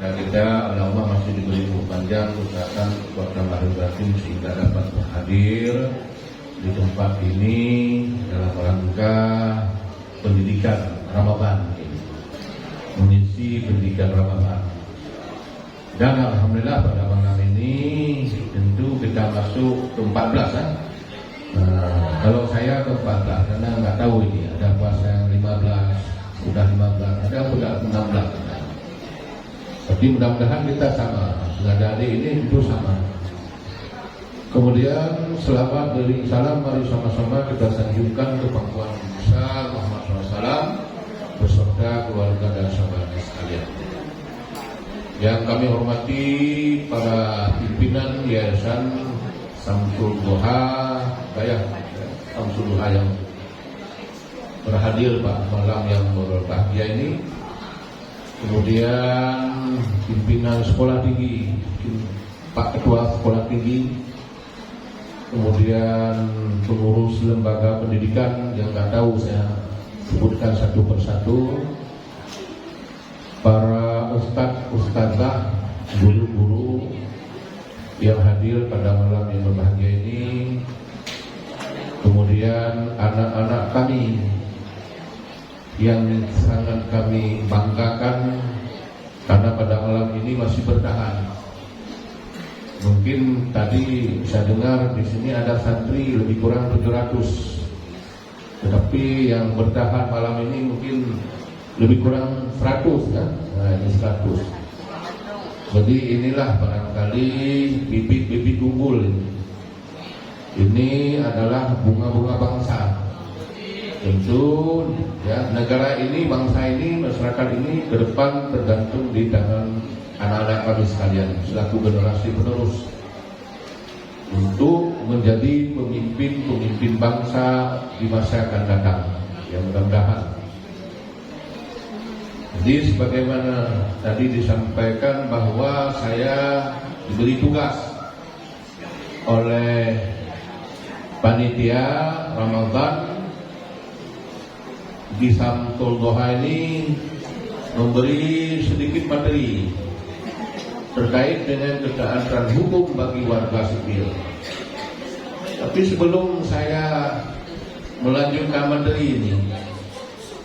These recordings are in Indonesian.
Dan kita Allah masih diberi umur panjang, kesehatan, kekuatan lahir batin sehingga dapat hadir di tempat ini dalam rangka pendidikan Ramadan ini, mengisi pendidikan Ramadan. Dan alhamdulillah pada malam ini tentu kita masuk ke 14 kan? Kalau saya ke 14 karena nggak tahu ini ada puasa yang 15, sudah 15, ada sudah 16. Tapi mudah-mudahan kita sama, adik ini itu sama. Kemudian selamat dari salam, mari sama-sama kita sanjungkan ke pangkuan besar Muhammad SAW beserta keluarga dan sahabat sekalian. Yang kami hormati para pimpinan Yayasan Samsul Duha, Samsul Duha yang berhadir Pak malam yang berbahagia ini. Kemudian pimpinan sekolah tinggi, Pak Ketua Sekolah Tinggi, kemudian pengurus lembaga pendidikan yang nggak tahu saya sebutkan satu persatu, para ustadz-ustadzah, guru-guru yang hadir pada malam yang berbahagia ini, kemudian anak-anak kami yang sangat kami banggakan karena pada malam ini masih bertahan. Mungkin tadi saya dengar di sini ada santri lebih kurang 700, tetapi yang bertahan malam ini mungkin lebih kurang 100 kan? Nah, ini 100. Jadi inilah barangkali bibit-bibit unggul ini. Ini adalah bunga-bunga bangsa. Tentu ya, negara ini, bangsa ini, masyarakat ini ke depan tergantung di tangan anak-anak kami sekalian selaku generasi penerus untuk menjadi pemimpin bangsa di masa akan datang yang mudah-mudahan. Jadi sebagaimana tadi disampaikan bahwa saya diberi tugas oleh panitia Ramadan di Samsul Duha ini memberi sedikit materi terkait dengan ketaatan hukum bagi warga sipil. Tapi sebelum saya melanjutkan materi ini,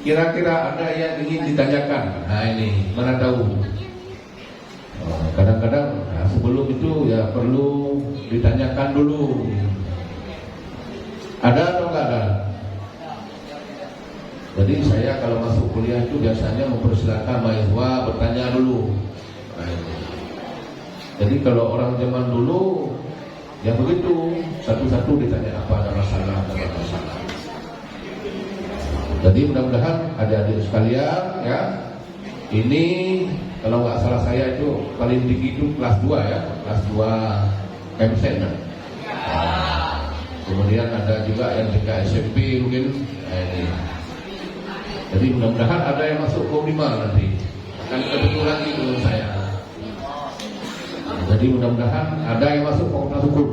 kira-kira ada yang ingin ditanyakan? Nah ini, mana tahu. Kadang-kadang sebelum itu ya perlu ditanyakan dulu. Ada atau enggak ada? Jadi saya kalau masuk kuliah itu biasanya mempersilakan mahasiswa bertanya dulu. Jadi kalau orang zaman dulu ya begitu, satu-satu ditanya apa ada masalah, ada masalah. Jadi mudah-mudahan adik-adik sekalian ya, ini kalau nggak salah saya itu paling tinggi itu kelas 2 ya, kelas 2 MSN. Kemudian ada juga yang dekat SMP mungkin. Ini. Jadi mudah-mudahan ada yang masuk form 5 nanti. Kan kebetulan itu saya. Jadi mudah-mudahan ada yang masuk fakultas hukum.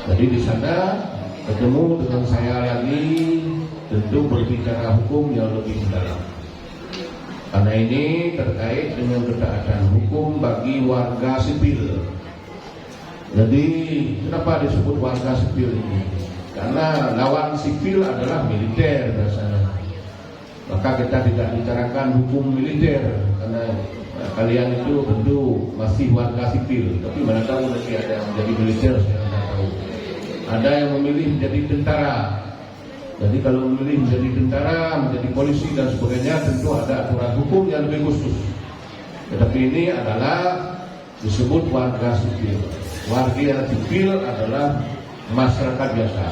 Jadi di sana ketemu dengan saya lagi, tentu berbicara hukum yang lebih dalam. Karena ini terkait dengan ketaatan hukum bagi warga sipil. Jadi kenapa disebut warga sipil ini? Karena lawan sipil adalah militer biasanya. Maka kita tidak bicarakan hukum militer karena kalian itu tentu masih warga sipil. Tapi mana tahu nanti ada yang menjadi militer, saya tidak tahu. Ada yang memilih menjadi tentara. Jadi kalau memilih menjadi tentara, menjadi polisi dan sebagainya, tentu ada aturan hukum yang lebih khusus. Tetapi ini adalah disebut warga sipil. Warga sipil adalah masyarakat biasa.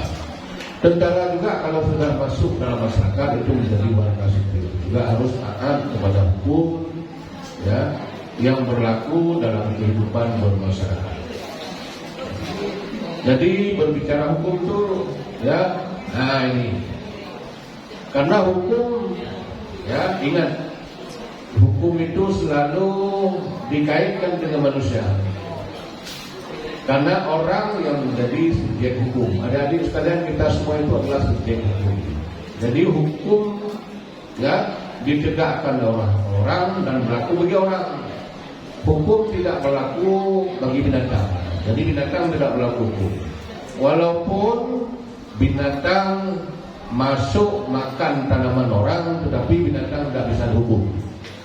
Tentara juga kalau sudah masuk dalam masyarakat itu menjadi warga sipil, juga harus taat kepada hukum ya yang berlaku dalam kehidupan bermasyarakat. Jadi berbicara hukum itu ya, nah ini karena hukum ya, ingat hukum itu selalu dikaitkan dengan manusia. Karena orang yang menjadi subjek hukum, adik-adik sekalian, kita semua itu adalah subjek hukum. Jadi hukum ya ditegakkan oleh orang dan berlaku bagi orang. Hukum tidak berlaku bagi binatang. Jadi binatang tidak berlaku hukum. Walaupun binatang masuk makan tanaman orang, tetapi binatang tidak bisa dihukum.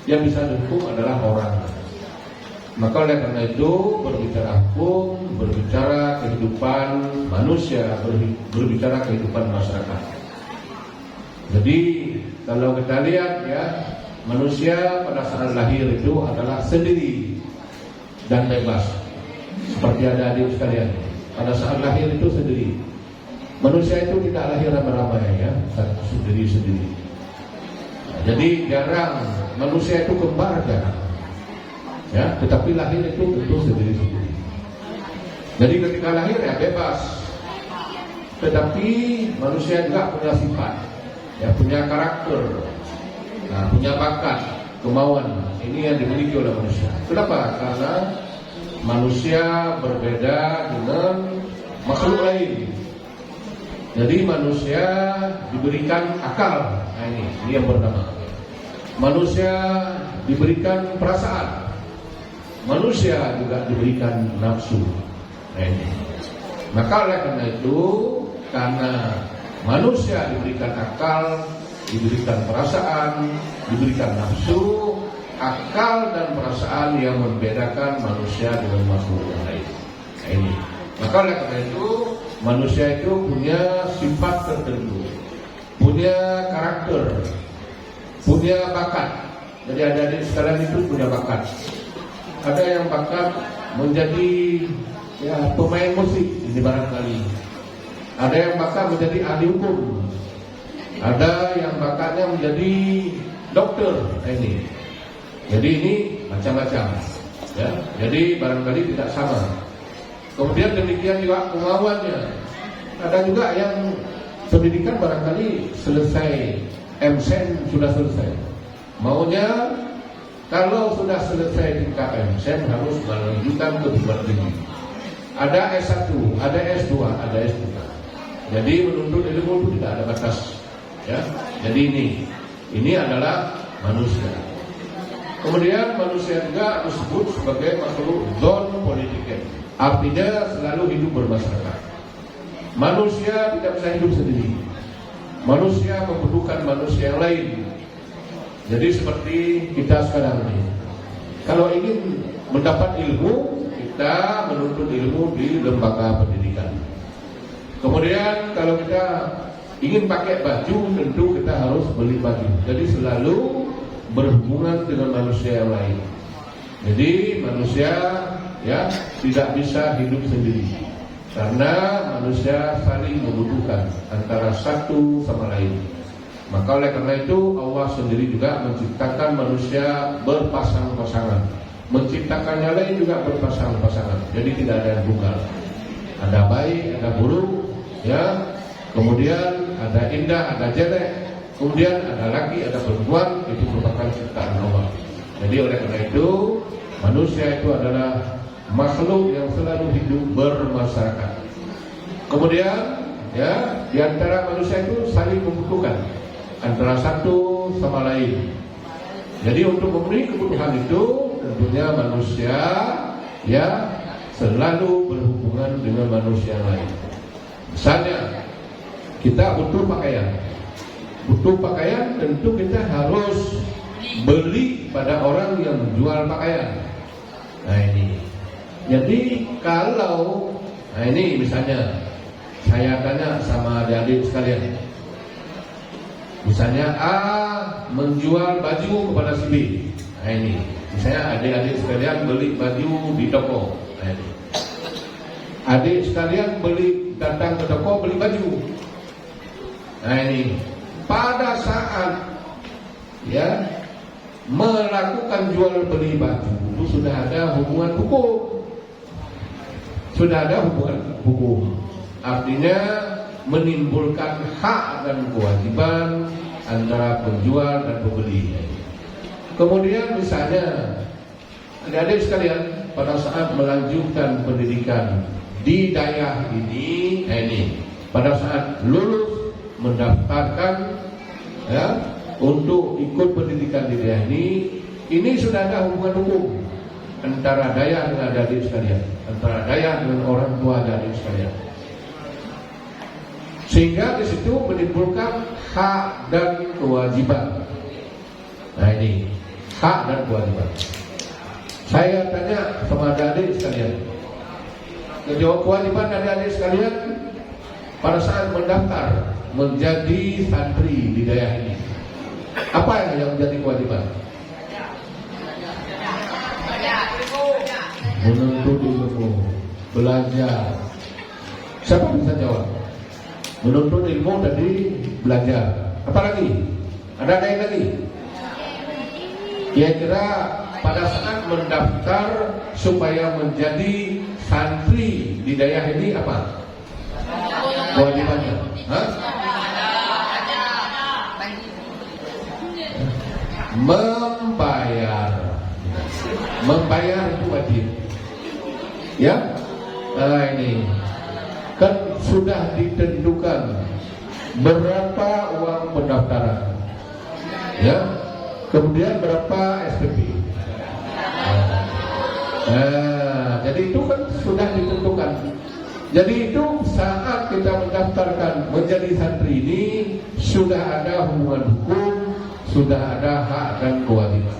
Yang bisa dihukum adalah orang. Maka oleh karena itu berbicara hukum, berbicara kehidupan manusia, berbicara kehidupan masyarakat. Jadi kalau kita lihat ya, manusia pada saat lahir itu adalah sendiri dan bebas. Seperti adik-adik sekalian, pada saat lahir itu sendiri. Manusia itu tidak lahir ramai-ramai ya, sendiri-sendiri. Jadi jarang manusia itu kembar jarang. Ya, tetapi lahir itu tentu sendiri-sendiri. Jadi ketika lahir ya bebas. Tetapi manusia juga punya sifat, ya punya karakter, nah, punya bakat, kemauan. Ini yang dimiliki oleh manusia. Kenapa? Karena manusia berbeda dengan makhluk lain. Jadi manusia diberikan akal. Nah, ini yang pertama. Manusia diberikan perasaan. Manusia juga diberikan nafsu. Nah, ini. Maka oleh karena itu, karena manusia diberikan akal, diberikan perasaan, diberikan nafsu, akal dan perasaan yang membedakan manusia dengan makhluk yang lain. Nah, ini. Maka oleh karena itu, manusia itu punya sifat tertentu, punya karakter, punya bakat. Jadi adik-adik sekalian itu punya bakat. Ada yang bakat menjadi ya pemain musik, ini barangkali. Ada yang bakat menjadi ahli hukum. Ada yang bakatnya menjadi dokter. Nah, ini. Jadi ini macam-macam. Ya, jadi barangkali tidak sama. Kemudian demikian juga kemauannya. Ada juga yang pendidikan barangkali selesai, MSen sudah selesai. Maunya kalau sudah selesai tingkat MSen harus melanjutkan ke perguruan tinggi. Ada S1, ada S2, ada S3. Jadi menuntut ilmu itu tidak ada batas. Ya, jadi ini adalah manusia. Kemudian manusia juga disebut sebagai makhluk zon politik. Artinya selalu hidup bermasyarakat. Manusia tidak bisa hidup sendiri. Manusia membutuhkan manusia yang lain. Jadi seperti kita sekarang ini, kalau ingin mendapat ilmu, kita menuntut ilmu di lembaga pendidikan. Kemudian kalau kita ingin pakai baju, tentu kita harus beli baju. Jadi selalu berhubungan dengan manusia yang lain. Jadi manusia ya tidak bisa hidup sendiri, karena manusia saling membutuhkan antara satu sama lain. Maka oleh karena itu Allah sendiri juga menciptakan manusia berpasang-pasangan, menciptakan yang lain juga berpasang-pasangan. Jadi tidak ada yang tunggal. Ada baik, ada buruk, ya. Kemudian ada indah, ada jelek. Kemudian ada laki, ada perempuan. Itu merupakan ciptaan Allah. Jadi oleh karena itu manusia itu adalah makhluk yang selalu hidup bermasyarakat. Kemudian ya di antara manusia itu saling membutuhkan antara satu sama lain. Jadi untuk memenuhi kebutuhan itu tentunya manusia ya selalu berhubungan dengan manusia lain. Misalnya kita butuh pakaian. Butuh pakaian tentu kita harus beli pada orang yang menjual pakaian. Nah ini. Jadi kalau nah ini misalnya saya tanya sama adik-adik sekalian. Misalnya A menjual baju kepada si B. Nah ini. Misalnya adik-adik sekalian beli baju di toko. Nah ini. Adik sekalian datang ke toko beli baju. Nah ini. Pada saat ya melakukan jual beli baju itu sudah ada hubungan hukum. Sudah ada hubungan hukum. Artinya menimbulkan hak dan kewajiban antara penjual dan pembeli. Kemudian misalnya adik-adik sekalian pada saat melanjutkan pendidikan di daerah ini pada saat lulus mendaftarkan ya untuk ikut pendidikan di daerah ini sudah ada hubungan hukum antara Dayak dengan adik sekalian, antara Dayak dengan orang tua adik sekalian. Sehingga di situ menimbulkan hak dan kewajiban. Nah ini hak dan kewajiban. Saya tanya sama adik sekalian, kewajiban adik sekalian pada saat mendaftar menjadi santri di daerah ini, apa yang menjadi kewajiban? Menuntut ilmu, belajar. Siapa bisa jawab? Menuntut ilmu tadi, belajar. Apa lagi? Ada yang lagi? Kira-kira pada saat mendaftar supaya menjadi santri di daerah ini apa kewajibannya? Hah? Membayar itu wajib. Ya, nah ini kan sudah ditentukan berapa uang pendaftaran, ya, kemudian berapa SPP. Nah, jadi itu kan sudah ditentukan. Jadi itu saat kita mendaftarkan menjadi santri ini sudah ada hubungan hukum, sudah ada hak dan kewajiban.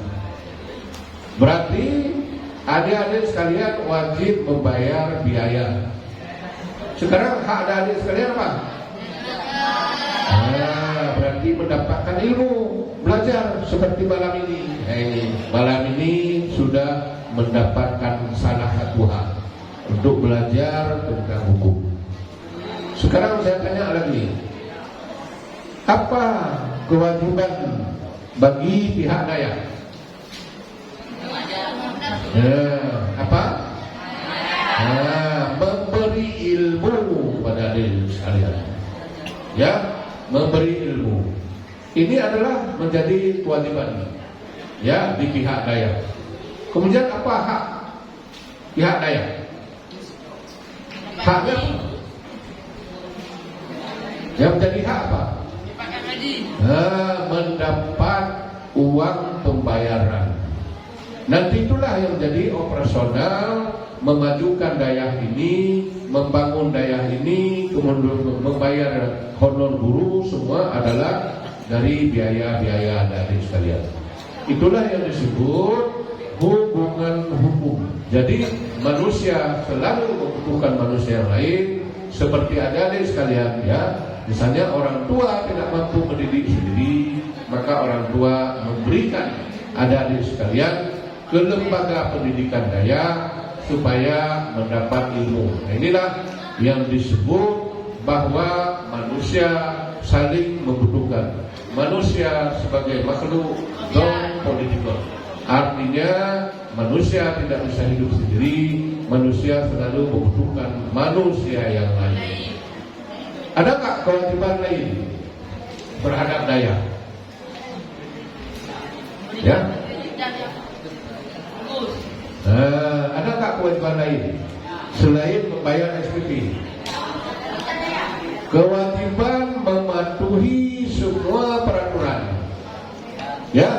Berarti adik-adik sekalian wajib membayar biaya. Sekarang hak adik-adik sekalian apa? Nah, berarti mendapatkan ilmu, belajar seperti malam ini. Malam ini sudah mendapatkan salah satu hak untuk belajar tentang hukum. Sekarang saya tanya lagi, apa kewajiban bagi pihak Dayak? Apa? Memberi ilmu kepada adik sekalian. Ya, memberi ilmu. Ini adalah menjadi kewajiban, ya, di pihak Dayak. Kemudian apa hak pihak Dayak? Haknya yang menjadi hak apa? Mendapat uang pembayaran. Nanti itulah yang menjadi operasional, memajukan daerah ini, membangun daerah ini, kemudian membayar honor guru, semua adalah dari biaya-biaya dari sekalian. Itulah yang disebut hubungan hukum. Jadi manusia selalu membutuhkan manusia yang lain, seperti adik-adik sekalian, ya. Misalnya orang tua tidak mampu mendidik sendiri, maka orang tua memberikan adik-adik sekalian ke lembaga pendidikan Dayak supaya mendapat ilmu. Nah, inilah yang disebut bahwa manusia saling membutuhkan. Manusia sebagai makhluk non-politikal. Artinya manusia tidak bisa hidup sendiri, manusia selalu membutuhkan manusia yang lain. Adakah kewajiban lain terhadap Dayak? Ya? Adakah kewajiban lain selain membayar SPP? Kewajiban mematuhi semua peraturan. Ya?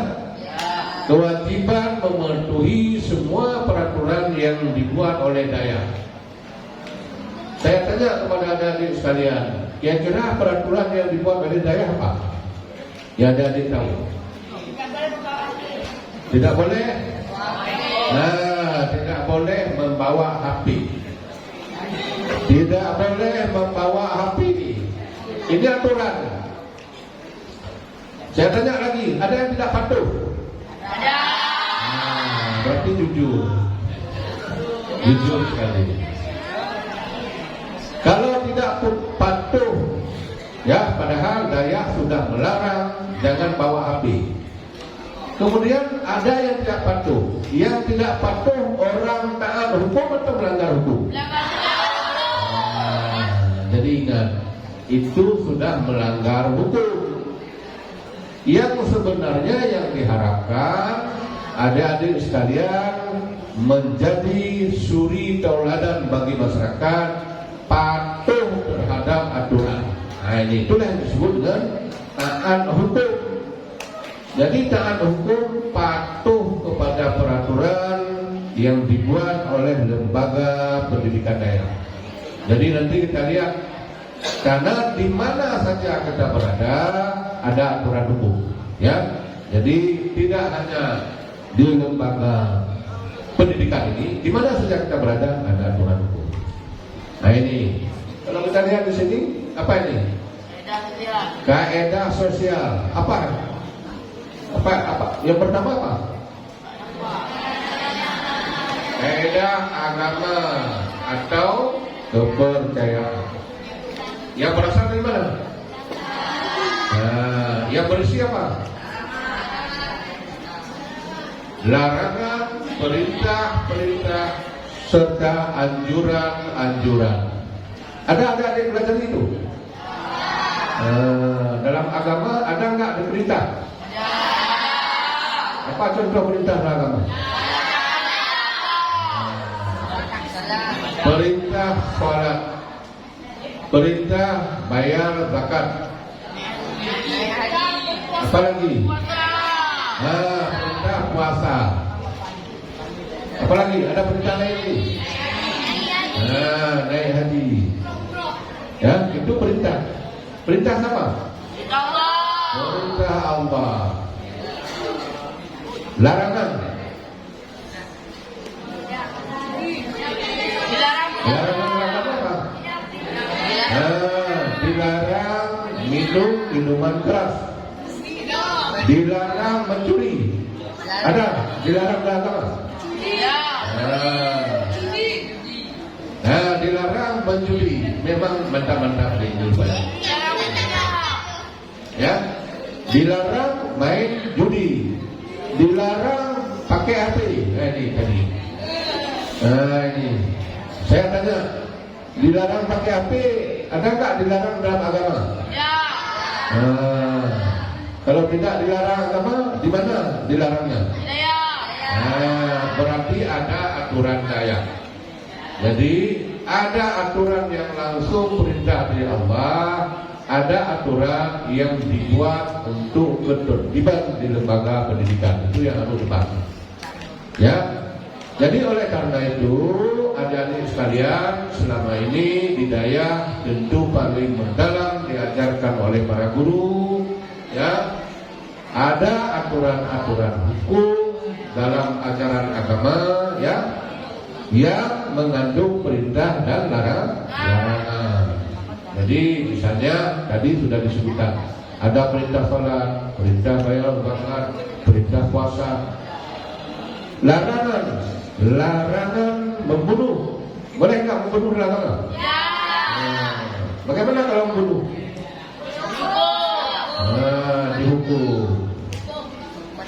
Kewajiban mematuhi semua peraturan yang dibuat oleh Dayak. Saya tanya kepada adik-adik sekalian, kira-kira peraturan yang dibuat oleh Dayak apa? Ya, adik-adik tahu? Tidak boleh? Nah, tidak boleh membawa HP. Tidak boleh membawa HP. Ini aturan. Saya tanya lagi, ada yang tidak patuh? Ada. Berarti jujur. Jujur sekali. Kalau tidak patuh, ya, padahal Dayak sudah melarang jangan bawa HP. Kemudian ada yang tidak patuh. Yang tidak patuh orang taat hukum atau melanggar hukum? Jadi ingat, itu sudah melanggar hukum. Yang sebenarnya yang diharapkan adik-adik sekalian menjadi suri tauladan bagi masyarakat, patuh terhadap aturan. Nah, ini itulah yang disebut dengan taat hukum. Jadi taat hukum patuh kepada peraturan yang dibuat oleh lembaga pendidikan daerah. Jadi nanti kita lihat, karena di mana saja kita berada ada aturan hukum, ya. Jadi tidak hanya di lembaga pendidikan ini, di mana saja kita berada ada aturan hukum. Nah ini, kalau kita lihat di sini, apa ini? Kaedah sosial. Apa? Yang pertama apa? Kaedah agama atau kepercayaan. Yang berasal dari mana? Nah, yang berisi apa? Larangan, perintah-perintah serta anjuran-anjuran. Ada adik belajar itu? Dalam agama ada nggak ada perintah? Apa contoh perintah dalam agama? Perintah sholat, perintah bayar zakat. Apa lagi? Perintah puasa. Apa lagi? Ada perintah lain lagi? Naik haji. Ya, itu perintah. Perintah siapa? Perintah Allah. Larangan. Larangan apa? Dilarang minum minuman keras. Dilarang mencuri. Ada? Dilarang apa? Dilarang menjudi. Memang mentah-mentah dijual. Ya, dilarang main judi. Dilarang pakai HP. Ini tadi. Ini. Saya tanya, dilarang pakai HP, ada nggak dilarang dalam agama? Ya. Kalau tidak dilarang agama, di mana dilarangnya? Ya. Berarti ada aturan daya. Jadi ada aturan yang langsung perintah dari Allah, ada aturan yang dibuat untuk ketertiban di lembaga pendidikan. Itu yang harus dipahami. Ya. Jadi oleh karena itu, adik-adik sekalian, selama ini di Dayak tentu paling mendalam diajarkan oleh para guru, ya. Ada aturan-aturan hukum dalam ajaran agama, ya, yang mengandung perintah dan larangan. Jadi misalnya tadi sudah disebutkan, ada perintah sholat, perintah bayar zakat, perintah puasa. Larangan membunuh. Boleh nggak membunuh dalam agama? Ya. Bagaimana kalau membunuh? Dihukum.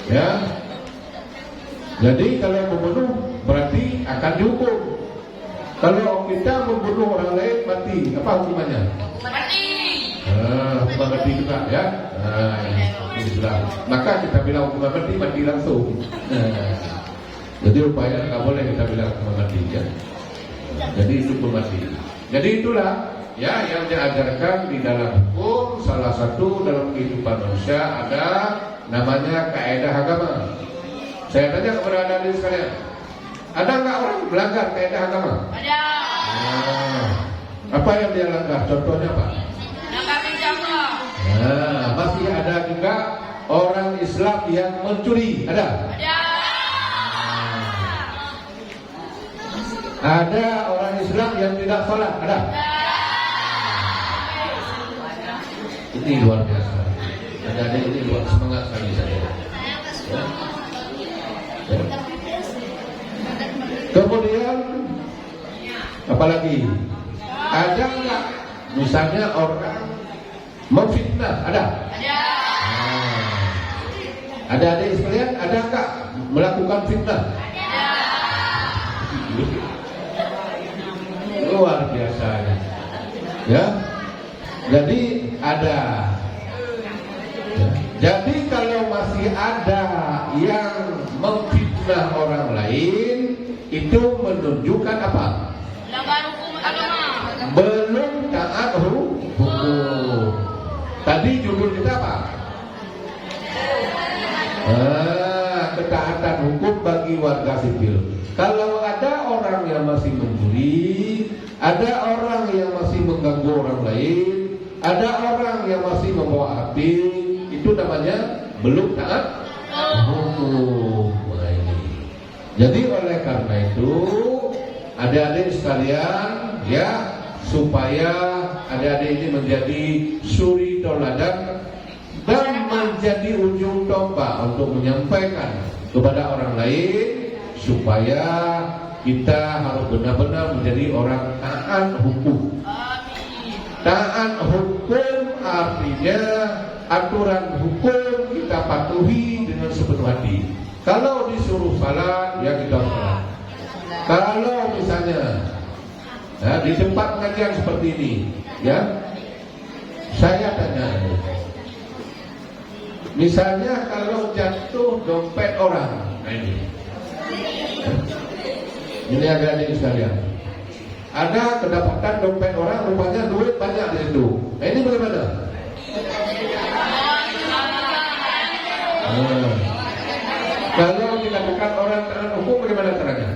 Ya. Jadi kalau membunuh berarti akan dihukum. Kalau kita membunuh orang lain mati, apa hukumannya? Mati. Hukuman mati juga, ya. Maka kita bilang hukuman mati langsung. Jadi upaya nggak boleh kita bilang hukuman mati, ya. Jadi itu hukuman mati. Jadi itulah, ya, yang diajarkan di dalam hukum. Salah satu dalam kehidupan manusia ada namanya kaedah agama. Saya tanya kepada adik-adik sekalian, ada nggak orang melanggar kaedah agama? Ada. Apa yang dia langgar? Contohnya apa? Masih ada juga orang Islam yang mencuri. Ada? Ada. Ada orang Islam yang tidak sholat. Ada? Ini luar biasa. Ada ini luar semangat sekali saya. Ya. Kemudian apalagi? Ada nggak misalnya orang memfitnah? Ada? Ada adik sekalian, ada nggak melakukan fitnah? Luar biasa, ya. Jadi ada. Jadi kalau masih ada yang memfitnah orang lain, itu menunjukkan apa? Melanggar hukum agama. Belum taat hukum. Tadi judul kita apa? penegakan hukum bagi warga sipil. Kalau ada orang yang masih mencuri, ada orang yang masih mengganggu orang lain, ada orang yang masih membawa api, itu namanya belum taat hukum. Jadi oleh karena itu, adik-adik sekalian, ya, supaya adik-adik ini menjadi suri tauladan dan menjadi ujung tombak untuk menyampaikan kepada orang lain, supaya kita harus benar-benar menjadi orang taat hukum. Taat hukum artinya aturan hukum kita patuhi dengan sepenuh hati. Kalau disuruh salat, ya kita salat. Kalau misalnya di tempat pengajian seperti ini, ya, saya tanya, misalnya kalau jatuh dompet orang, nah ini adik-adik sekalian, ada kedapatan dompet orang, rupanya duit banyak di situ. Nah, ini bagaimana? Kalau dilakukan orang taat hukum, bagaimana caranya?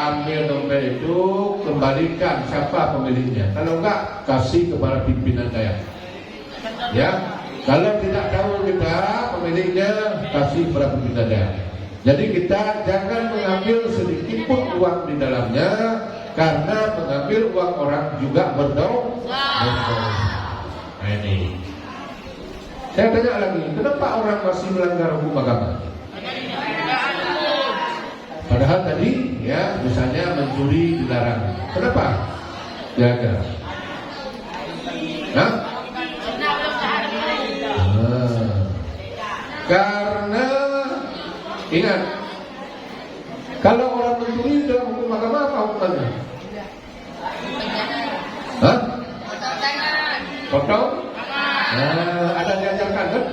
Ambil dompet itu, kembalikan siapa pemiliknya. Kalau enggak, kasih kepada pimpinan daerah. Ya, kalau tidak tahu kita pemiliknya, kasih kepada pimpinan daerah. Jadi kita jangan mengambil sedikit pun uang di dalamnya, karena mengambil uang orang juga berdosa. Nah ini. Saya tanya lagi, kenapa orang masih melanggar hukum agama? Padahal tadi, ya, misalnya mencuri dilarang. Kenapa? Kira-kira. Nah? Karena ingat, kalau orang mencuri dalam hukum agama apa hukumannya? Hah? Potong? Ada diajarkan kan?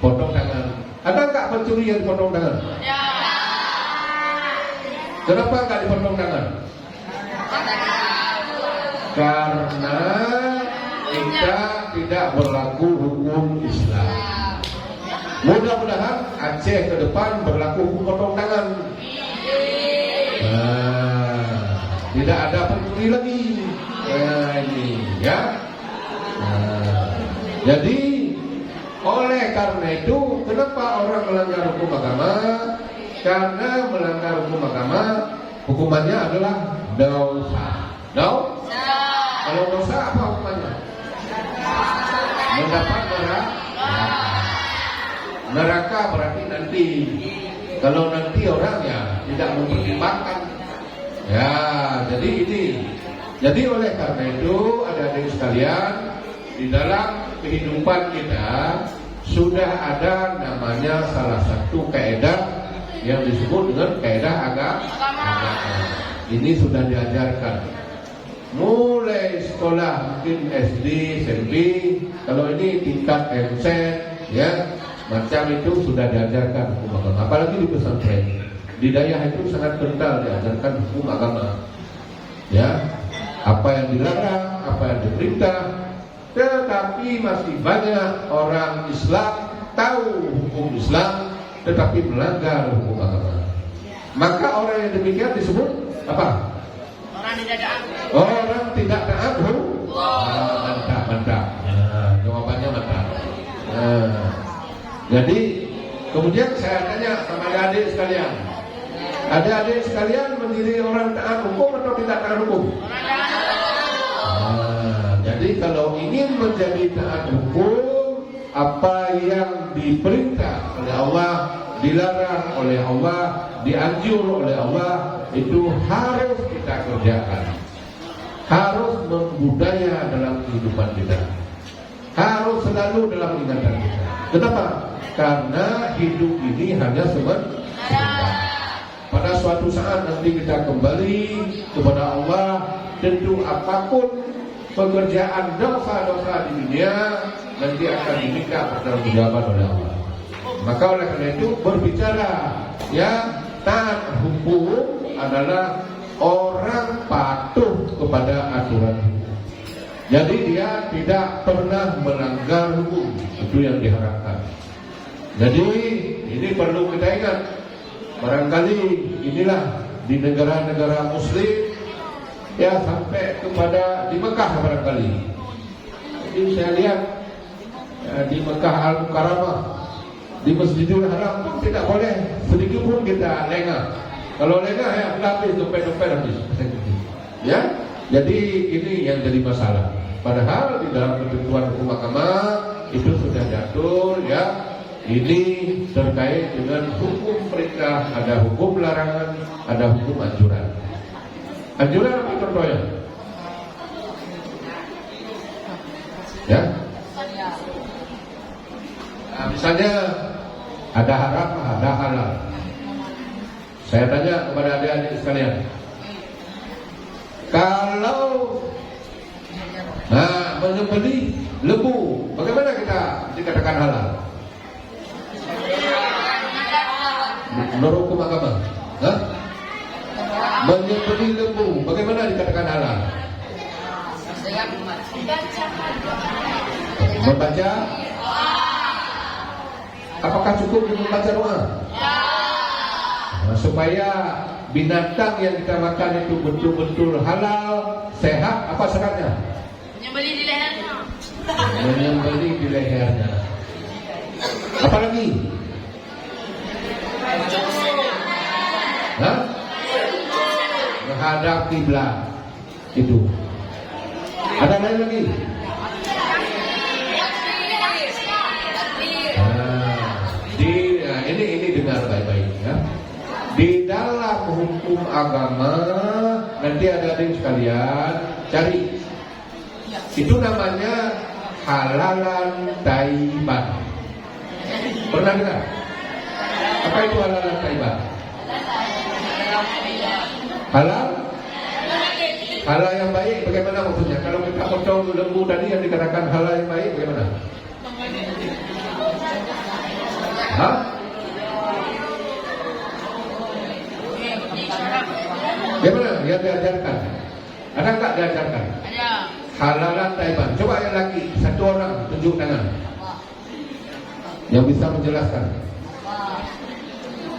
Potong tangan. Ada enggak pencuri yang dipotong tangan? Kenapa enggak dipotong tangan? Karena kita tidak berlaku hukum Islam. Mudah-mudahan Aceh ke depan berlaku hukum potong tangan. Tidak ada pencuri lagi. Ini, ya. Jadi oleh karena itu, kenapa orang melanggar hukum agama? Karena melanggar hukum agama, hukumannya adalah dosa. Kalau dosa apa hukumannya? Mendapat neraka berarti nanti. Kalau nanti orang ya tidak mempertimbangkan. Ya, jadi ini. Jadi oleh karena itu, adik-adik sekalian, di dalam kehidupan kita sudah ada namanya salah satu kaidah yang disebut dengan kaidah agama. Ini sudah diajarkan mulai sekolah, mungkin SD, SMP. Kalau ini tingkat MC, ya, macam itu sudah diajarkan hukum agama. Apalagi di pesantren, di daerah itu sangat kental diajarkan hukum agama. Ya, apa yang dilarang, apa yang diperintah. Tetapi masih banyak orang Islam tahu hukum Islam tetapi melanggar hukum agama. Maka orang yang demikian disebut apa? Orang tidak taat hukum. Mantap. Jawabannya mantap. Jadi kemudian saya tanya sama adik-adik sekalian, adik-adik sekalian menjadi orang taat hukum atau tidak taat hukum? Jadi kalau ingin menjadi taat hukum, apa yang diperintah oleh Allah, dilarang oleh Allah, dianjur oleh Allah, itu harus kita kerjakan. Harus membudaya dalam kehidupan kita. Harus selalu dalam ingatan kita. Kenapa? Karena hidup ini hanya sebentar. Pada suatu saat nanti kita kembali kepada Allah, tentu apapun pekerjaan dosa-dosa di dunia nanti akan diminta pertanggungjawaban oleh Allah. Maka oleh karena itu berbicara, ya, taat hukum adalah orang patuh kepada aturan hukum. Jadi dia tidak pernah melanggar hukum, itu yang diharapkan. Jadi ini perlu kita ingat. Barangkali inilah di negara-negara Muslim ya sampai kepada di Mekah barangkali. Jadi saya lihat di Mekah Al-Mukarramah, di Masjidil Haram pun tidak boleh sedikit pun kita lengah. Kalau lengah ya habis dompet-dompet habis. Ya, jadi ini yang jadi masalah. Padahal di dalam ketentuan hukum agama itu sudah diatur ya. Ini terkait dengan hukum perintah, ada hukum larangan, ada hukum anjuran. Anjuran apa contohnya? Ya. Nah, misalnya ada haram, ada halal. Saya tanya kepada adik-adik sekalian, kalau menyembelih lembu, bagaimana kita dikatakan halal? Menurut hukum agama, menyembelih lembu, bagaimana dikatakan halal? Membaca. Apakah cukup dengan membaca doa? Nah, supaya binatang yang kita makan itu betul-betul halal, sehat, apa syaratnya? Menyembelih di lehernya. Menyembelih di lehernya. Apa lagi? Menghadap kiblat. Itu. Ada lain lagi? Ini dengar baik-baik ya. Di dalam hukum agama nanti ada adik sekalian cari. Itu namanya halalan thayyiban. Pernah dengar? Apa itu halalan thayyiban? Halal yang baik bagaimana maksudnya? Kalau kita potong lembu tadi yang dikatakan halal yang baik bagaimana? Hah? Bagaimana yang diajarkan? Ada enggak diajarkan? Ada. Halalan thayyiban. Coba yang laki, satu orang tunjuk tangan yang bisa menjelaskan.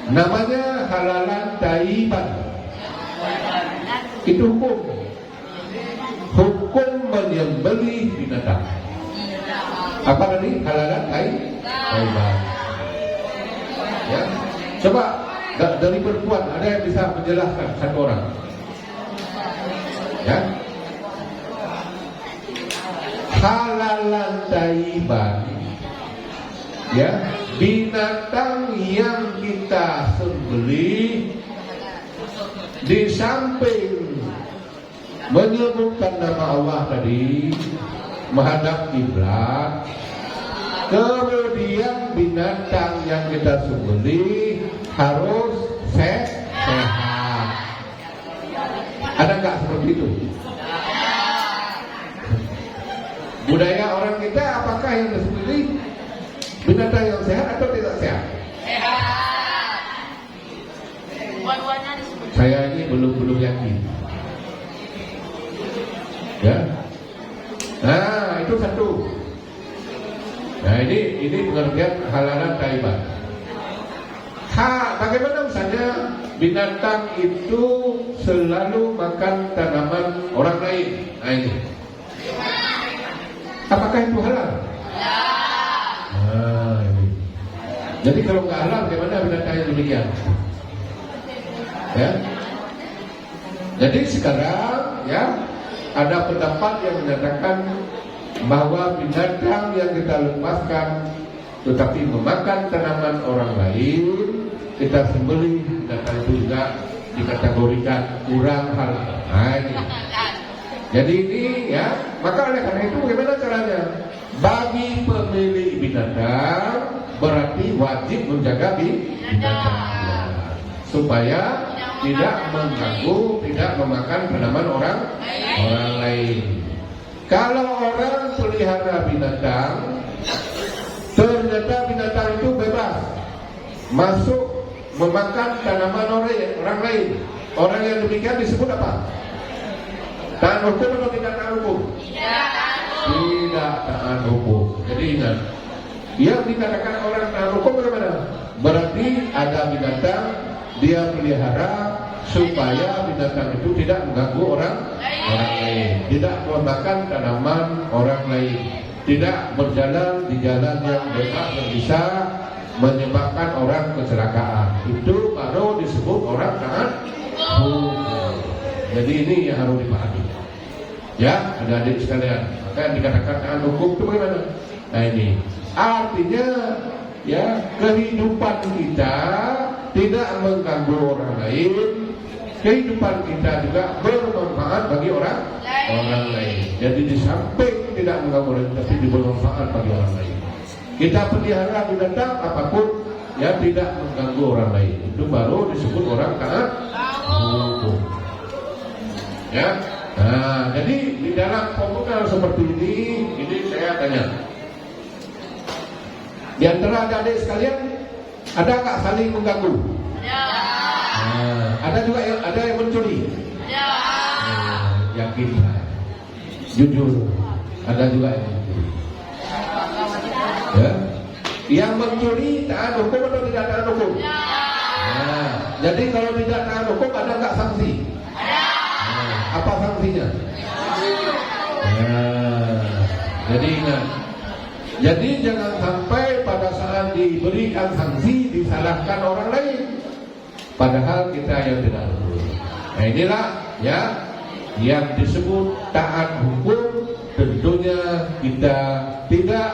Namanya halalan thayyiban. Itu hukum menyembelih binatang. Apa tadi? Halalan thayyiban. Ya. Coba dari perempuan ada yang bisa menjelaskan satu orang. Ya. Halalan thayyiban. Ya, binatang yang kita sembelih di samping menyebutkan nama Allah tadi, menghadap kiblat, kemudian binatang yang kita sembelih harus sehat. Ada nggak seperti itu? Budaya orang kita apakah yang disembelih binatang yang sehat atau tidak sehat? Sehat. Dua-duanya disebut. Saya ini belum yakin. Ya. Nah, itu satu. Nah, ini pengertian halalan thayyiban. Bagaimana misalnya binatang itu selalu makan tanaman orang lain? Nah, ini. Apakah itu halal? Nah, ini. Jadi kalau nggak halal, bagaimana binatang yang demikian? Ya. Jadi sekarang ya ada pendapat yang menyatakan bahwa binatang yang kita lepaskan tetapi memakan tanaman orang lain, kita sembelih, binatang itu juga dikategorikan kurang halal. Nah, ini. Jadi ini ya, maka oleh karena itu bagaimana caranya? Bagi pemilik binatang berarti wajib menjaga binatang supaya tidak mengganggu, tidak memakan tanaman orang lain. Kalau orang pelihara binatang, ternyata binatang itu bebas masuk memakan tanaman orang lain, orang yang demikian disebut apa? Taat hukum atau tidak taat hukum? Tidak taat hukum. Jadi ingat, Yang dikatakan orang tahan hukum bagaimana? Berarti ada binatang dia pelihara supaya binatang itu tidak mengganggu orang lain, tidak memakan tanaman orang lain, tidak berjalan di jalan yang bebas yang bisa menyebabkan orang kecelakaan. Itu baru disebut orang taat hukum. Jadi ini yang harus dipahami. Ya, adik-adik sekalian. Maka yang dikatakan taat hukum itu bagaimana? Nah ini artinya ya kehidupan kita tidak mengganggu orang lain, kehidupan kita juga bermanfaat bagi orang lain. Jadi di samping tidak mengganggu orang lain, tapi bermanfaat bagi orang lain. Kita pelihara binatang apapun ya tidak mengganggu orang lain. Itu baru disebut orang taat hukum. Ya. Nah, jadi di dalam pembukaan seperti ini saya tanya. Di antara adik-adik sekalian, ada nggak saling mengganggu? Nah, ada juga yang mencuri. Yakin saya. Jujur, ada juga yang mencuri. Ya. Yang mencuri taat hukum atau tidak taat hukum? Nah, jadi kalau tidak taat hukum ada nggak sanksi? Nah, apa sanksinya? Nah, jadi ingat. Jadi jangan sampai pada saat diberikan sanksi disalahkan orang lain, padahal kita yang tidak tahu. Nah inilah ya yang disebut taat hukum. Tentunya kita tidak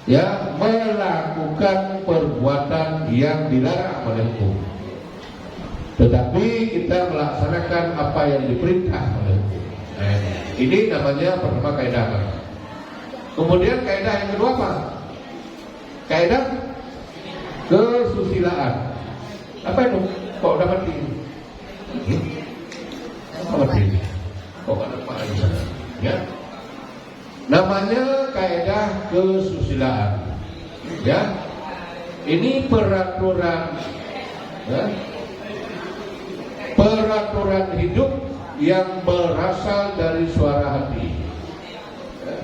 ya melakukan perbuatan yang dilarang oleh hukum, tetapi kita melaksanakan apa yang diperintah oleh hukum. Nah, ini namanya pertama kaidah. Kemudian kaidah yang kedua apa? Kaidah kesusilaan. Apa itu? Kok dapat ini? Dapat ini? Kok ada apa di sana? Ya. Namanya kaidah kesusilaan. Ya. Ini peraturan ya, peraturan hidup yang berasal dari suara hati. Ya.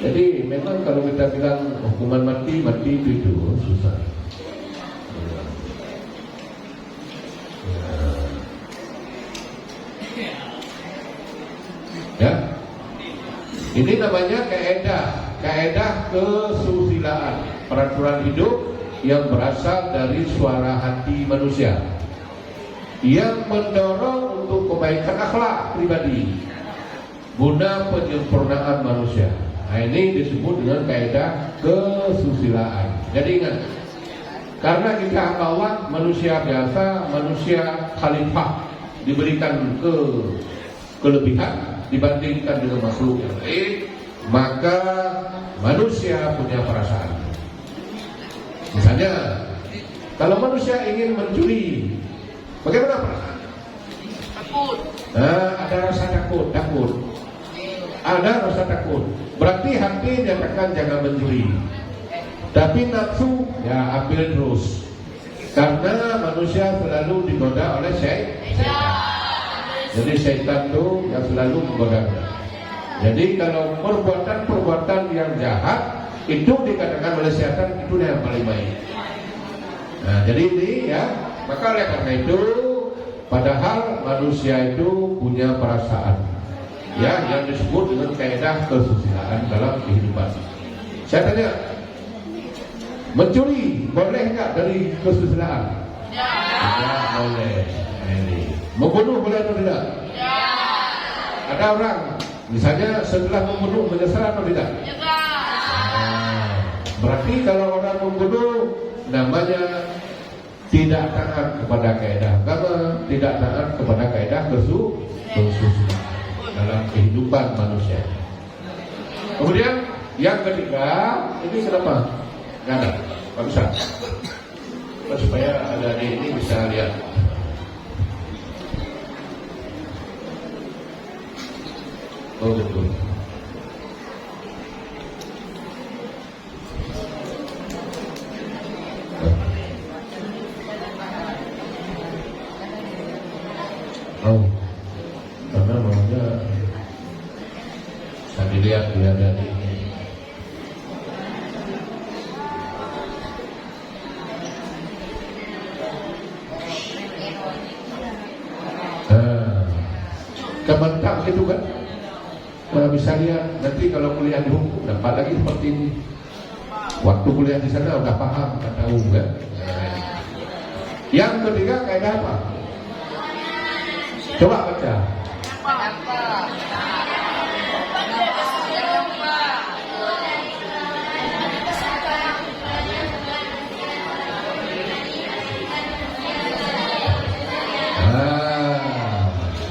Jadi memang kalau kita bilang hukuman mati itu susah. Ya, ini namanya kaidah kesusilaan, peraturan hidup yang berasal dari suara hati manusia, yang mendorong untuk kebaikan akhlak pribadi guna penyempurnaan manusia. Nah ini disebut dengan kaidah kesusilaan. Jadi ingat, karena kita hamba manusia biasa, manusia khalifah, diberikan kelebihan dibandingkan dengan makhluk yang lain, maka manusia punya perasaan. Misalnya, kalau manusia ingin mencuri, bagaimana perasaan? Takut. Nah, ada rasa takut. Ada rasa takut. Berarti hati nyatakan jangan mencuri. Tapi nafsu ya ambil terus. Karena manusia selalu digoda oleh syaitan. Jadi syaitan itu yang selalu menggoda. Jadi kalau perbuatan yang jahat itu dikatakan oleh syaitan itu yang paling baik. Nah, jadi ini ya, maka oleh karena itu padahal manusia itu punya perasaan. Ya, yang disebut dengan kaidah kesusilaan dalam kehidupan. Saya tanya, mencuri boleh enggak dari kesusilaan? Ya, boleh. Ini. Membunuh boleh atau tidak? Ya. Ada orang, misalnya setelah membunuh menyesal atau tidak? Ya. Berarti kalau orang membunuh namanya tidak taat kepada kaidah agama, tidak taat kepada kaidah kesusilaan dalam kehidupan manusia. Kemudian yang ketiga, ini kenapa? Nggak ada, nggak bisa. Supaya ada ini bisa lihat. Oh betul. Oh, karena maunya saya dilihat dia dari Kementak gitu kan. Bisa lihat nanti kalau kuliah di hukum dapat lagi seperti ini. Waktu kuliah di sana udah paham, udah tahu kan. Yang ketiga kaidah apa? Coba baca.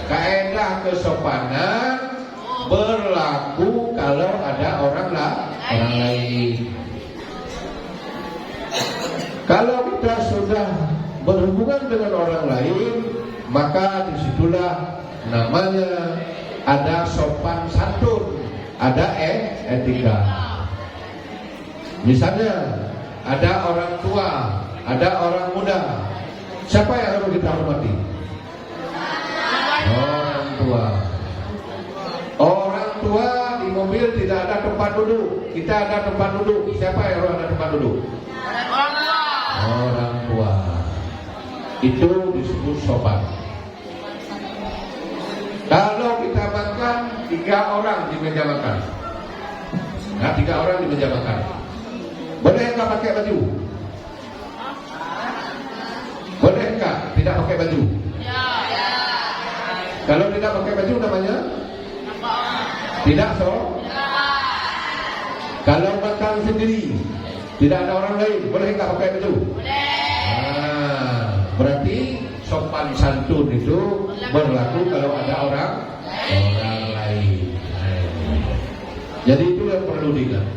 Kaidah kesopanan berlaku kalau ada orang lain. Kalau kita sudah berhubungan dengan orang lain, maka disitulah namanya ada sopan santun, ada etika. Misalnya ada orang tua, ada orang muda. Siapa yang harus kita hormati? Orang tua. Orang tua di mobil tidak ada tempat duduk. Kita ada tempat duduk. Siapa yang harus ada tempat duduk? Orang tua. Itu disebut sopan. Kalau kita makan 3 orang di meja makan. Nah, 3 orang di meja makan. Boleh enggak pakai baju? Boleh enggak tidak pakai baju? Kalau tidak pakai baju namanya? Tidak Kalau makan sendiri, tidak ada orang lain, boleh enggak pakai baju? Berarti sopan santun itu berlaku kalau ada orang lain. Jadi itu yang perlu diingat.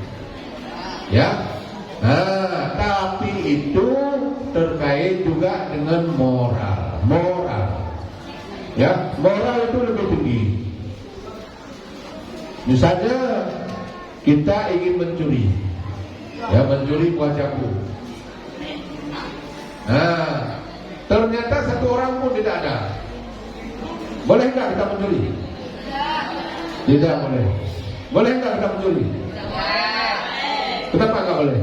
Ya. Tapi itu terkait juga dengan moral. Ya, moral itu lebih tinggi. Misalnya kita ingin mencuri, ya mencuri buah jambu. Ternyata 1 orang pun tidak ada. Boleh enggak kita mencuri? Tidak boleh. Boleh enggak kita mencuri? Kenapa enggak boleh?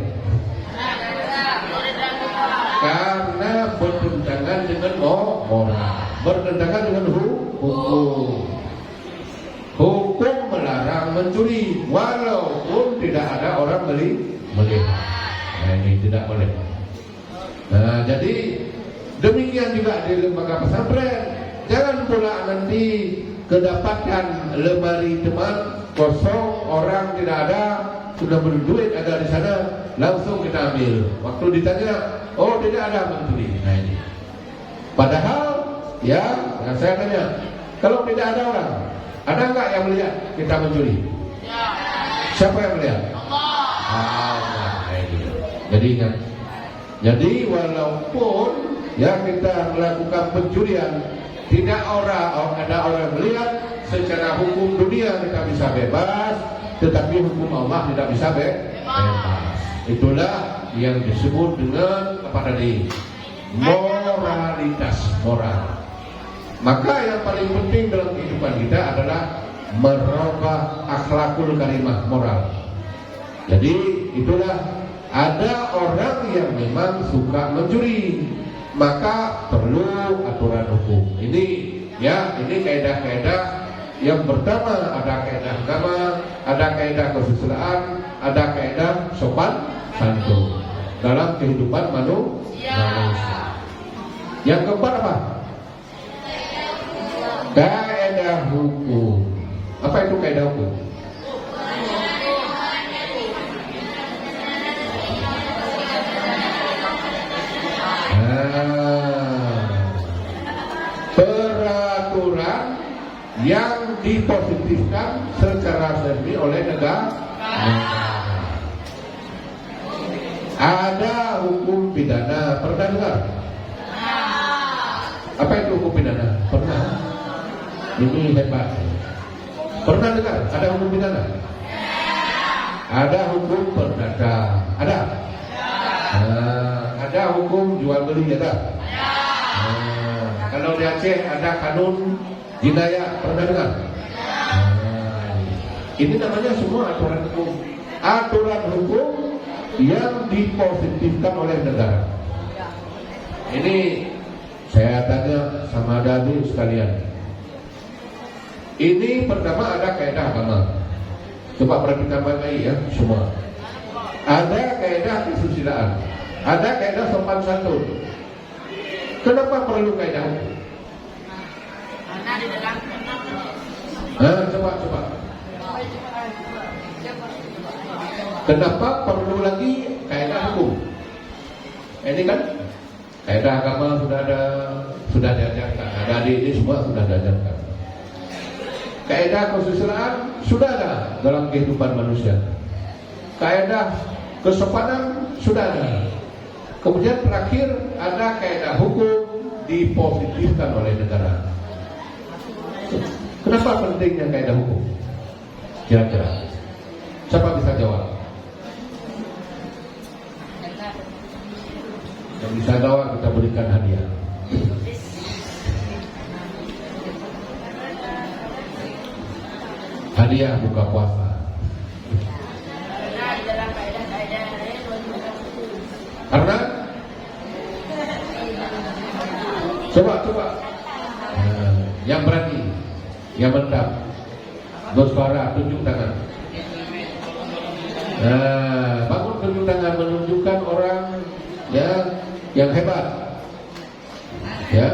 Karena bertentangan dengan moral, bertentangan dengan hukum. Hukum melarang mencuri walaupun tidak ada orang melihat. Ini tidak boleh. Jadi demikian juga di lembaga pesantren. Jangan pula nanti kedapatan lemari teman kosong, orang tidak ada, sudah berduit ada di sana, langsung kita ambil. Waktu ditanya, oh tidak ada mencuri. Ini. Padahal, ya saya tanya, kalau tidak ada orang, ada enggak yang melihat kita mencuri? Siapa yang melihat? Allah. Jadi ingat. Jadi walaupun ya kita melakukan pencurian, tidak ada orang melihat, secara hukum dunia kita bisa bebas, tetapi hukum Allah tidak bisa bebas. Itulah yang disebut dengan apa tadi? Moralitas, moral. Maka yang paling penting dalam kehidupan kita adalah merubah akhlakul karimah, moral. Jadi itulah ada orang yang memang suka mencuri, maka perlu aturan hukum. Ini kaidah-kaidah yang pertama, ada kaidah agama, ada kaidah kesusilaan, ada kaidah sopan santun dalam kehidupan manusia. Yang keempat apa? Kaidah hukum. Apa itu kaidah hukum? Peraturan yang dipositifkan secara resmi oleh negara. Ada hukum pidana, pernah dengar? Apa itu hukum pidana? Pernah? Ini hebat. Pernah dengar? Ada hukum pidana? Ada hukum perdata. Ada? Ada hukum jual beli, ada? Kalau di Aceh ada kanun jinayah, pernah dengar? Ini namanya semua aturan hukum. Aturan hukum yang dipositifkan oleh negara. Ini saya tanya sama adik sekalian. Ini pertama ada kaidah agama. Coba perhatikan baik-baik ya semua. Ada kaidah kesusilaan, ada kaidah sopan santun. Kenapa perlu kaidah? Karena di dalam Coba. Kenapa perlu lagi kaidah hukum? Ini kan kaidah agama sudah diajarkan. Adik-adik ini semua sudah diajarkan. Kaidah kesusilaan sudah ada dalam kehidupan manusia. Kaidah kesopanan sudah ada. Kemudian terakhir ada kaidah hukum dipositifkan oleh negara. Kenapa pentingnya kaidah hukum? Kira-kira siapa bisa jawab? Yang bisa jawab kita berikan hadiah. Hadiah buka puasa. karena di dalam kaidah-kaidah Karena coba. Yang berani, yang mantap, bersuara, tunjuk tangan. Bangun tunjuk tangan menunjukkan orang ya yang hebat, ya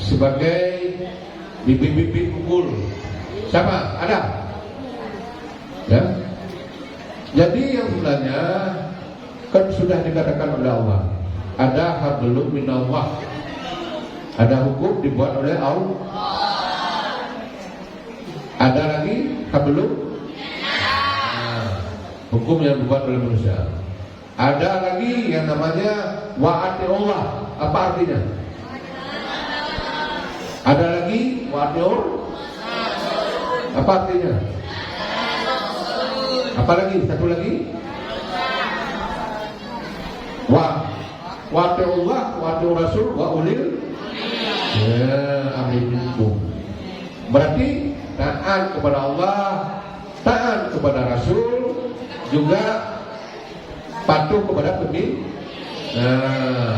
sebagai bibit-bibit unggul. Siapa? Ada? Ya. Jadi yang sebenarnya kan sudah dikatakan oleh Allah, ada hablum minallah, ada hukum dibuat oleh Allah. Ada lagi hablum, hukum yang dibuat oleh manusia. Ada lagi yang namanya wa'atiullah. Apa artinya? Ada lagi wa'atiur. Apa artinya? Apa lagi? Satu lagi? Wa'atiullah, wa'atiur rasul, wa'ulil amri minkum. Berarti taat kepada Allah, taat kepada Rasul, juga patuh kepada pemimpin.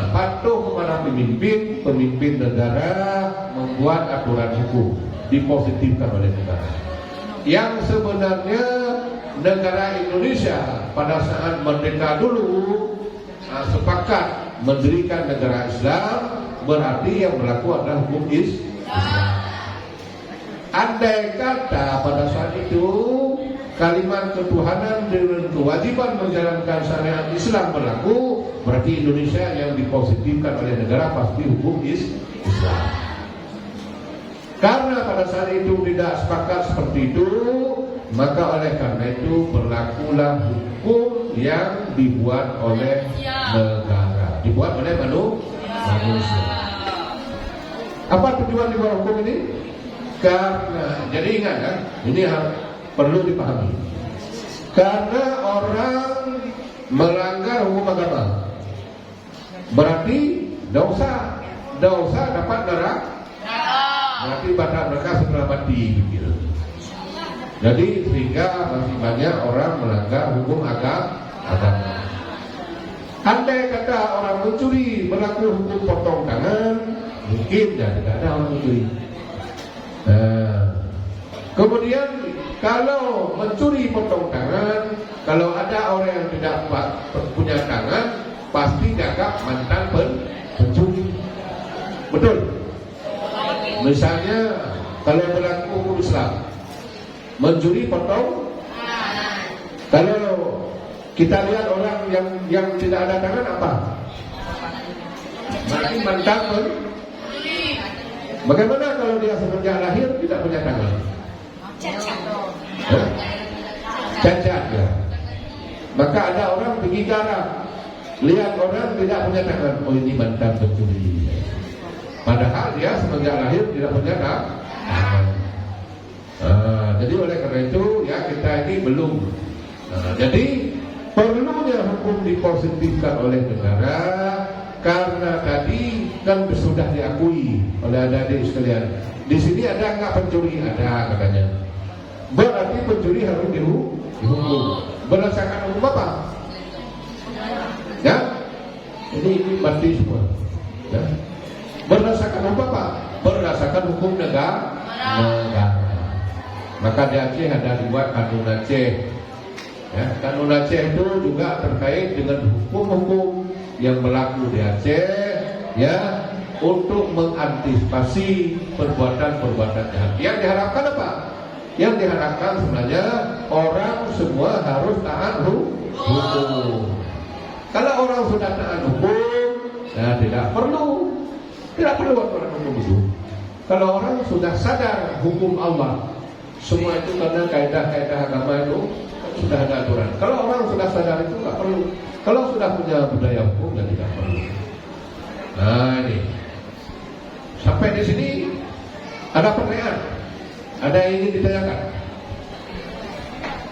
Patuh kepada pemimpin negara, membuat aturan hukum dipositifkan oleh negara. Yang sebenarnya negara Indonesia pada saat merdeka dulu sepakat mendirikan negara Islam, berarti yang berlaku adalah hukum Islam. Andai kata pada saat itu kalimat ketuhanan dengan kewajiban menjalankan syariat Islam berlaku, berarti Indonesia yang dipositifkan oleh negara pasti hukum Islam. Karena pada saat itu tidak sepakat seperti itu, maka oleh karena itu berlakulah hukum yang dibuat oleh negara, dibuat oleh manusia. Apa tujuan dibuat hukum ini? Karena, jadi ingat kan, ini perlu dipahami. Karena orang melanggar hukum agama, berarti dosa dapat neraka. Berarti batal neraka setelah mati, begitu. Jadi sehingga masih banyak orang melanggar hukum agama. Andai kata orang mencuri berlaku hukum potong tangan, mungkin tidak ada orang mencuri. Kemudian kalau mencuri potong tangan, kalau ada orang yang tidak punya tangan, pasti dianggap mantan pencuri. Betul? Misalnya kalau berlaku hukum Islam, mencuri potong. Kalau kita lihat orang yang tidak ada tangan apa? Berarti mantan pencuri. Bagaimana kalau dia semenjak lahir tidak punya tangan? Cacat ya. Maka ada orang pergi garang, lihat orang tidak punya tangan, oh ini mantan pencuri. Padahal dia semenjak lahir tidak punya tangan. Jadi oleh karena itu ya kita ini belum. Jadi perlunya hukum dipositifkan oleh negara. Karena tadi kan sudah diakui oleh adik-adik sekalian. Di sini ada nggak pencuri? Ada katanya. Berarti pencuri harus dihukum. Berdasarkan hukum apa? Ya, ini mati semua. Ya. Berdasarkan hukum apa? Berdasarkan hukum negara. Maka di Aceh ada dibuat Kanun Aceh. Ya, Kanun Aceh itu juga terkait dengan hukum-hukum yang berlaku di Aceh, ya, untuk mengantisipasi perbuatan-perbuatan jahat. Yang diharapkan apa? Yang diharapkan sebenarnya orang semua harus taat hukum. Kalau orang sudah taat hukum, ya tidak perlu aturan hukum itu. Kalau orang sudah sadar hukum Allah, semua itu karena kaidah-kaidah agama itu sudah ada aturan. Kalau orang sudah sadar itu nggak perlu. Kalau sudah punya budaya hukum, ya tidak perlu. Nah ini, sampai di sini ada pertanyaan, ada yang ingin ditanyakan?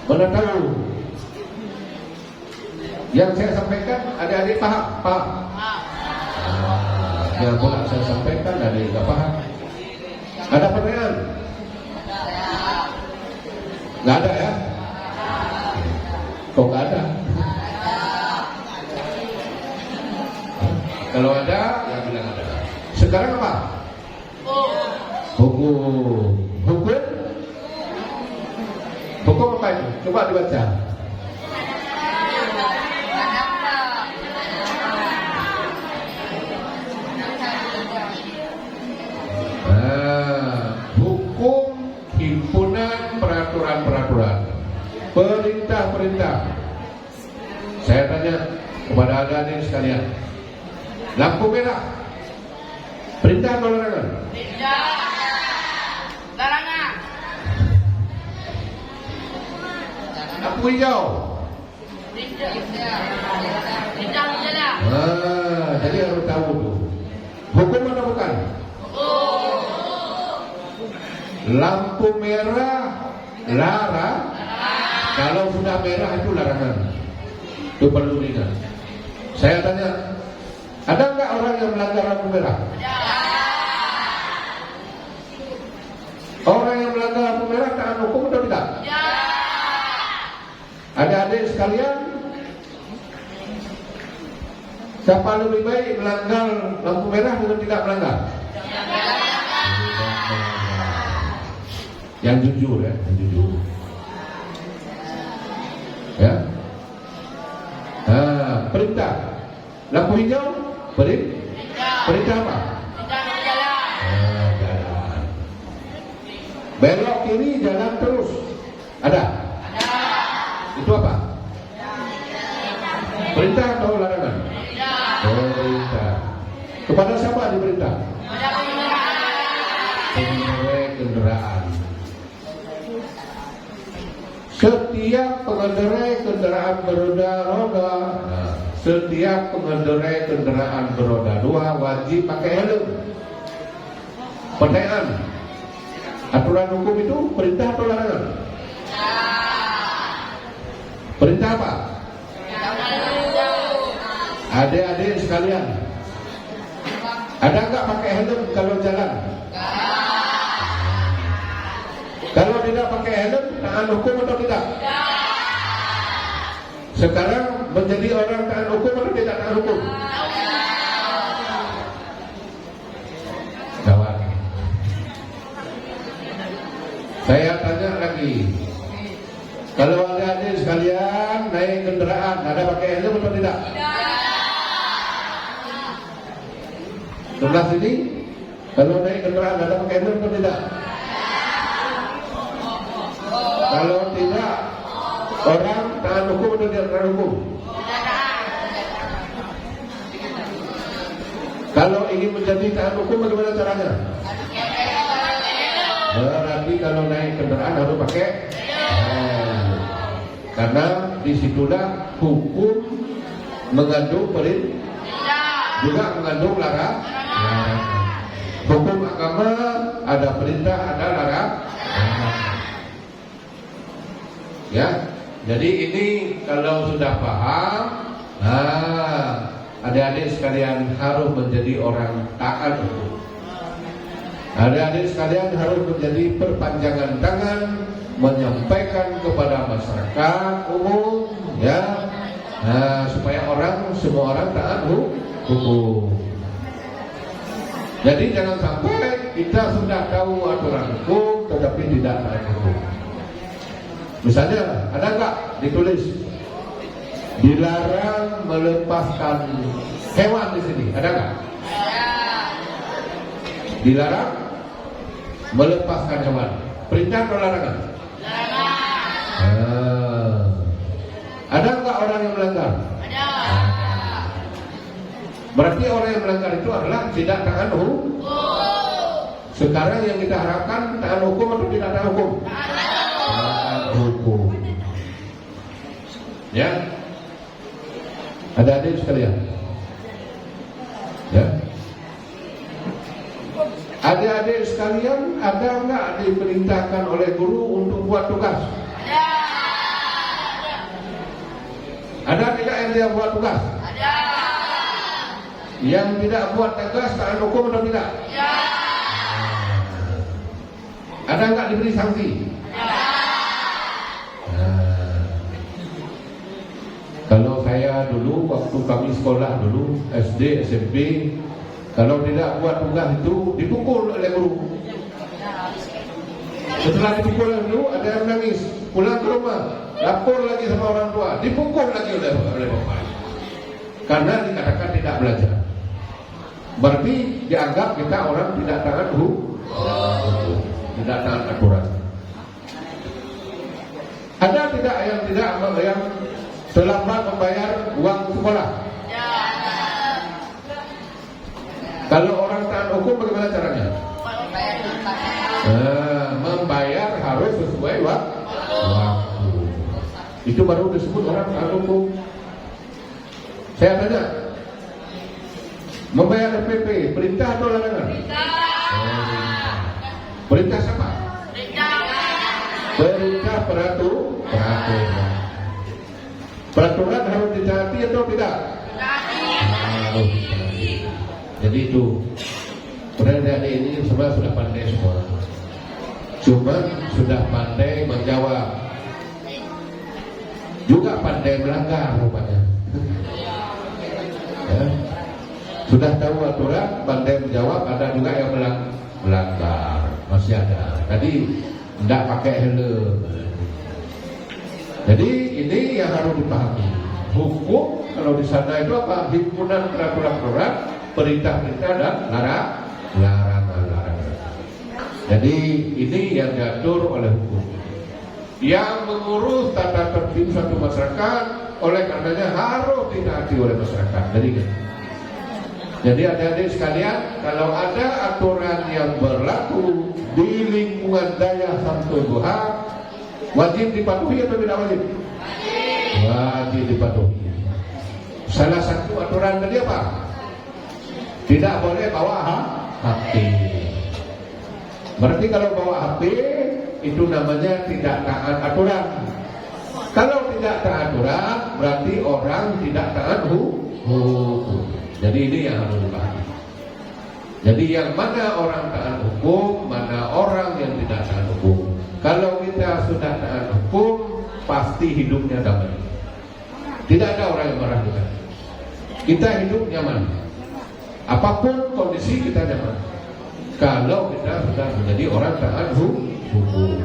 Mana tahu? Yang saya sampaikan, adik-adik paham? Yang pula saya sampaikan, ada yang nggak paham? Ada pertanyaan? Nggak ada ya? Kok nggak ada? Kalau ada, ya bilang ada. Sekarang apa? Hukum. Hukum apa itu? Coba dibaca. Hukum himpunan peraturan-peraturan, perintah-perintah. Saya tanya kepada adik-adik sekalian, lampu merah, perintah atau larangan? Perintah. Larangan. Lampu hijau. Perintah. Perintah berjalan. Jadi harus tahu tuh. Hukum atau bukan? Lampu merah larang. Kalau sudah merah itu larangan. Itu perlu diingat. Saya tanya, ada nggak orang yang melanggar lampu merah? Orang yang melanggar lampu merah taat hukum atau tidak? Adik-adik sekalian, siapa lebih baik melanggar lampu merah dengan tidak melanggar? Yang jujur ya, yang jujur. Ya. Perintah. Lampu hijau, perintah apa? Perintah berjalan. Jalan. Belok kiri, jalan terus. Ada? Itu apa? Perintah atau larangan? Perintah. Kepada siapa diperintah? Pengendara kendaraan. Setiap pengendara kendaraan beroda-roda, setiap pengendara kendaraan beroda dua wajib pakai helm. Pertanyaan, aturan hukum itu perintah atau larangan? Perintah apa? Adik-adik sekalian, ada nggak pakai helm kalau jalan? Kalau tidak pakai helm, taat hukum atau tidak? Sekarang menjadi orang taat hukum atau tidak taat hukum? Jawab. Saya tanya lagi. Kalau adik-adik sekalian naik kendaraan, ada pakai helm atau tidak? Sebelah sini, kalau naik kendaraan ada pakai helm atau tidak? Kalau tidak, orang taat hukum atau tidak taat hukum? Kalau ingin menjadi taat hukum, bagaimana caranya? Berarti kalau naik kendaraan harus pakai helm. Karena disitulah hukum mengandung perintah, juga mengandung larangan. Hukum agama ada perintah, ada larangan. Ya, jadi ini kalau sudah paham, adik-adik sekalian harus menjadi orang taat hukum. Adik-adik sekalian harus menjadi perpanjangan tangan menyampaikan kepada masyarakat umum, ya, supaya semua orang taat hukum. Jadi jangan sampai kita sudah tahu aturan hukum, hukum tetapi tidak taat hukum. Misalnya, ada nggak ditulis dilarang melepaskan hewan di sini? Ada nggak? Dilarang melepaskan hewan. Perintah atau larangan? Ada nggak orang yang melanggar? Ada. Berarti orang yang melanggar itu adalah tidak taat hukum. Sekarang yang kita harapkan taat hukum atau tidak taat hukum? Taat hukum. Ya. Ada adik sekalian. Ya. Adik-adik sekalian, ada nggak diperintahkan oleh guru untuk buat tugas? Ada tidak yang dia buat tugas? Ada. Yang tidak buat tugas taat hukum atau tidak? Ya. Ada nggak diberi sanksi? Kalau saya dulu waktu kami sekolah dulu SD, SMP, kalau tidak buat tugas itu dipukul oleh guru. Setelah dipukul oleh guru, ada yang nangis, pulang ke rumah, lapor lagi sama orang tua, dipukul lagi oleh bapak. Karena dikatakan tidak belajar. Berarti dianggap kita orang tidak taat hukum, tidak taat aturan. Ada tidak yang terlambat membayar uang sekolah? Kalau orang taat hukum bagaimana caranya? Membayar harus sesuai waktu. Itu baru disebut orang taat hukum. Saya tanya, membayar SPP perintah atau larangan? Perintah siapa? Perintah peraturan. Peraturan harus ditaati atau tidak? Harus ditaati. Jadi itu adik-adik ini sebenarnya sudah pandai semua. Cuma sudah pandai menjawab, juga pandai melanggar rupanya. Ya. Sudah tahu aturan, pandai menjawab, ada juga yang melanggar, masih ada. Tadi tidak pakai helm. Jadi ini yang harus dipahami. Hukum kalau di sana itu apa? Himpunan peraturan-peraturan, perintah-perintah dan larangan. Jadi ini yang diatur oleh hukum. Yang mengurus tata tertib suatu masyarakat, oleh karenanya harus ditaati oleh masyarakat. Jadi adik-adik sekalian, kalau ada aturan yang berlaku di lingkungan daya Samsul Duha, wajib dipatuhi atau tidak wajib? Wajib dipatuhi. Salah satu aturan tadi apa? Tidak boleh bawa HP. Berarti kalau bawa HP itu namanya tidak taat aturan. Kalau tidak taat aturan berarti orang tidak taat hukum. Jadi ini yang harus dipahami. Jadi yang mana orang taat hukum, mana orang yang tidak taat hukum. Kalau kita sudah taat hukum, pasti hidupnya damai. Tidak ada orang yang marah kita. Kita hidup nyaman. Apapun kondisi kita nyaman. Kalau kita sudah menjadi orang taat hukum.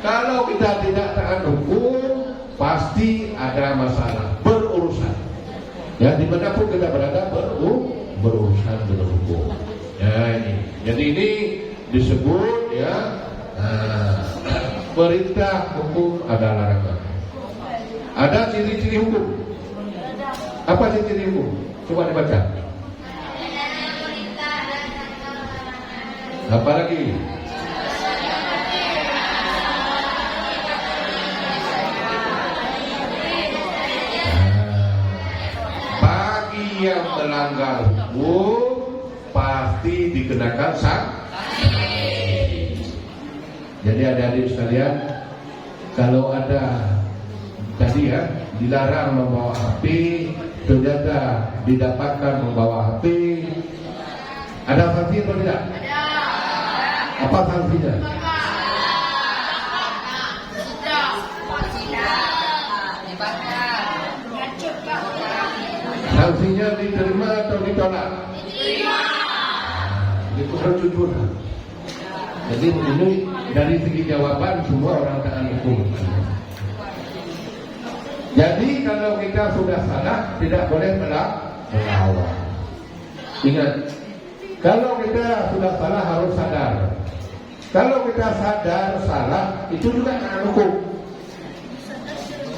Kalau kita tidak taat hukum, pasti ada masalah, berurusan. Ya, dimanapun kita berada berurusan dengan hukum. Ya ini. Jadi ini disebut ya perintah hukum ada larangan. Ada ciri-ciri hukum. Apa ciri-ciri hukum? Coba dibaca. Apa lagi? Bagi yang melanggar hukum pasti dikenakan sanksi. Jadi adik-adik sekalian, kalau ada tadi ya dilarang membawa HP, ternyata didapatkan membawa HP, ada sanksi atau tidak? Apa sanksinya? Sanksinya diterima atau ditolak? Diterima. Itu harus jujur. Jadi ini dari segi jawaban semua orang taat hukum. Jadi kalau kita sudah salah tidak boleh melawan. Ingat, kalau kita sudah salah harus sadar. Kalau kita sadar salah itu juga taat hukum.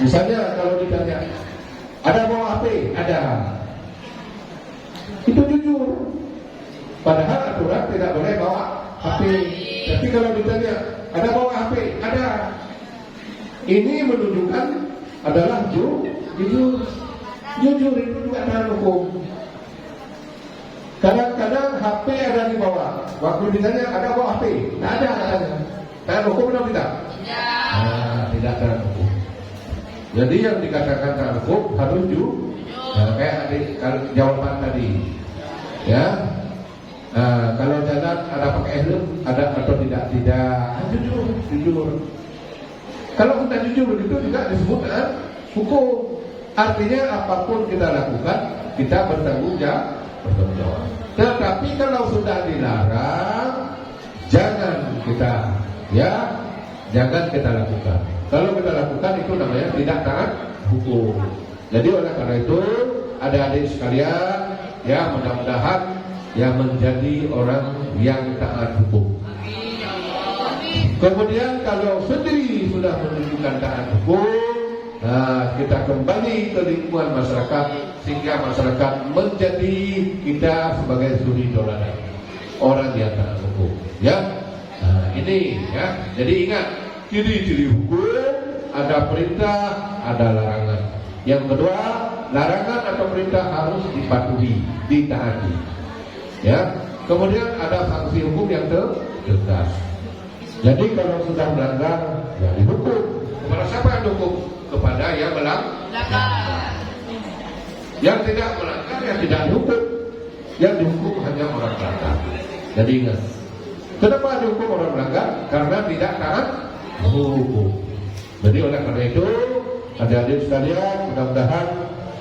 Misalnya kalau ditanya, ada bawa HP? Ada. Itu jujur. Padahal aturan tidak boleh bawa HP. Tapi kalau ditanya, ada bawa HP? Ada. Ini menunjukkan adalah jujur. Jujur itu juga taat hukum. Kadang-kadang HP ada di bawah. Waktu ditanya, ada bawa HP? Tidak ada katanya. Taat hukum atau tidak? Tidak taat hukum. Jadi yang dikatakan taat hukum harus kayak jawaban tadi. Ya. Kalau jalan ada pakai helm, ada atau tidak? Tidak. Jujur. Kalau kita jujur begitu juga disebut hukum. Artinya apapun kita lakukan, kita bertanggung jawab. Tetapi kalau sudah dilarang, jangan kita lakukan. Kalau kita lakukan itu namanya tidak taat hukum. Jadi oleh karena itu, adik-adik sekalian, ya mudah-mudahan yang menjadi orang yang taat hukum. Kemudian kalau sendiri sudah menunjukkan taat hukum, kita kembali ke lingkungan masyarakat sehingga masyarakat menjadi kita sebagai suri tauladan, orang yang taat hukum. Ya, ini ya. Jadi ingat, ciri-ciri hukum ada perintah, ada larangan. Yang kedua, larangan atau perintah harus dipatuhi, ditaati. Ya. Kemudian ada sanksi hukum yang tegas. Jadi kalau sudah melanggar, ya dihukum. Kepada siapa yang dihukum? Kepada yang melanggar. Yang tidak melanggar, yang tidak dihukum. Yang dihukum hanya orang melanggar. Jadi ingat, kenapa dihukum orang melanggar? Karena tidak taat hukum. Jadi oleh karena itu, adik-adik sekalian, mudah-mudahan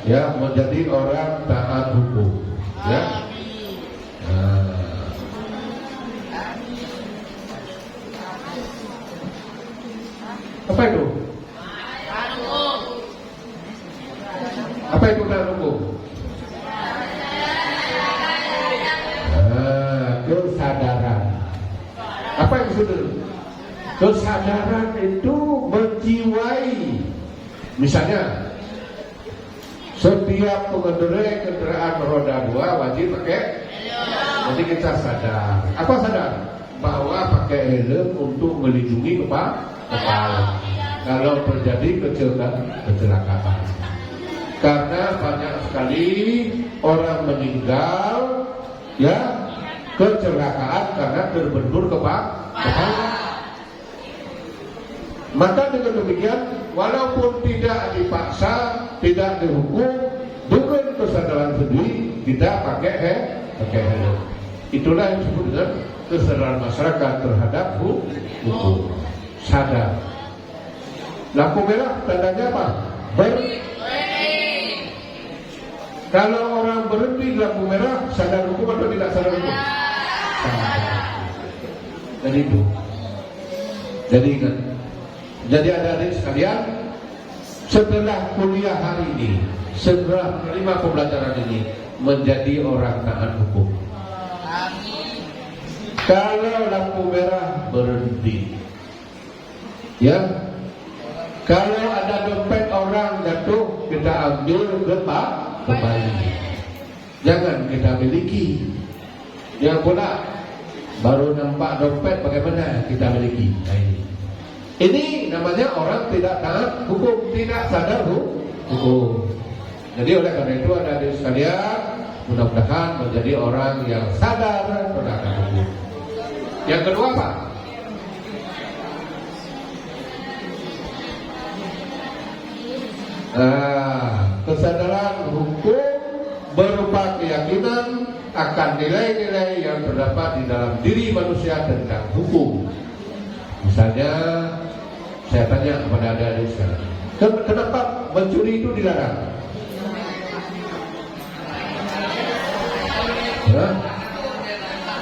ya menjadi orang taat hukum. Ya. Apa itu? Apa itu taat hukum? Kesadaran. Apa yang sudah? Kesadaran itu menjiwai. Misalnya, setiap pengendara kendaraan roda 2 wajib pakai. Jadi kita sadar. Apa sadar? Bahwa pakai helm untuk melindungi kepala. Kalau terjadi kecelakaan. Karena banyak sekali orang meninggal ya kecelakaan karena terbentur kepala. Maka dengan demikian, walaupun tidak dipaksa, tidak dihukum, dengan kesadaran sendiri kita pakai helm. Itulah yang disebut dengan kesadaran masyarakat terhadap hukum. Sadar. Lampu merah tandanya apa? Berhenti. Kalau orang berhenti di lampu merah, sadar hukum atau tidak sadar hukum? Sadar. Jadi itu. Jadi ingat. Jadi adik-adik sekalian, setelah kuliah hari ini, setelah menerima pembelajaran ini, menjadi orang taat hukum. Kalau lampu merah, berhenti. Ya, kalau ada dompet orang jatuh, kita ambil kembali. Jangan kita miliki. Yang pula baru nampak dompet bagaimana kita miliki. Nah, ini namanya orang tidak taat hukum, tidak sadar hukum. Jadi oleh karena itu adik-adik sekalian, mudah-mudahan menjadi orang yang sadar terhadap hukum. Yang kedua apa? Kesadaran hukum berupa keyakinan akan nilai-nilai yang terdapat di dalam diri manusia tentang hukum. Misalnya, saya tanya kepada adik-adik sekalian, kenapa mencuri itu dilarang?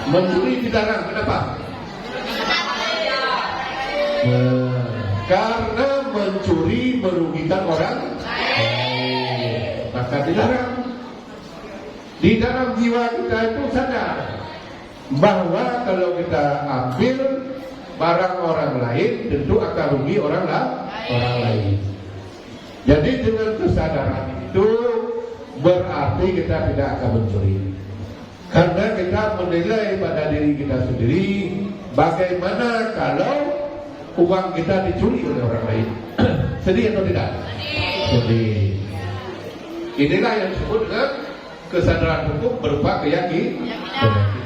Mencuri dilarang, kenapa? Karena mencuri merugikan orang lain, maka dilarang. Di dalam jiwa kita itu sadar bahwa kalau kita ambil barang orang lain tentu akan rugi orang lain. Jadi dengan kesadaran itu berarti kita tidak akan mencuri. Karena kita menilai pada diri kita sendiri, bagaimana kalau uang kita dicuri oleh orang lain. Sedih atau tidak? Sedih. Inilah yang disebut dengan kesadaran hukum berupa keyakinan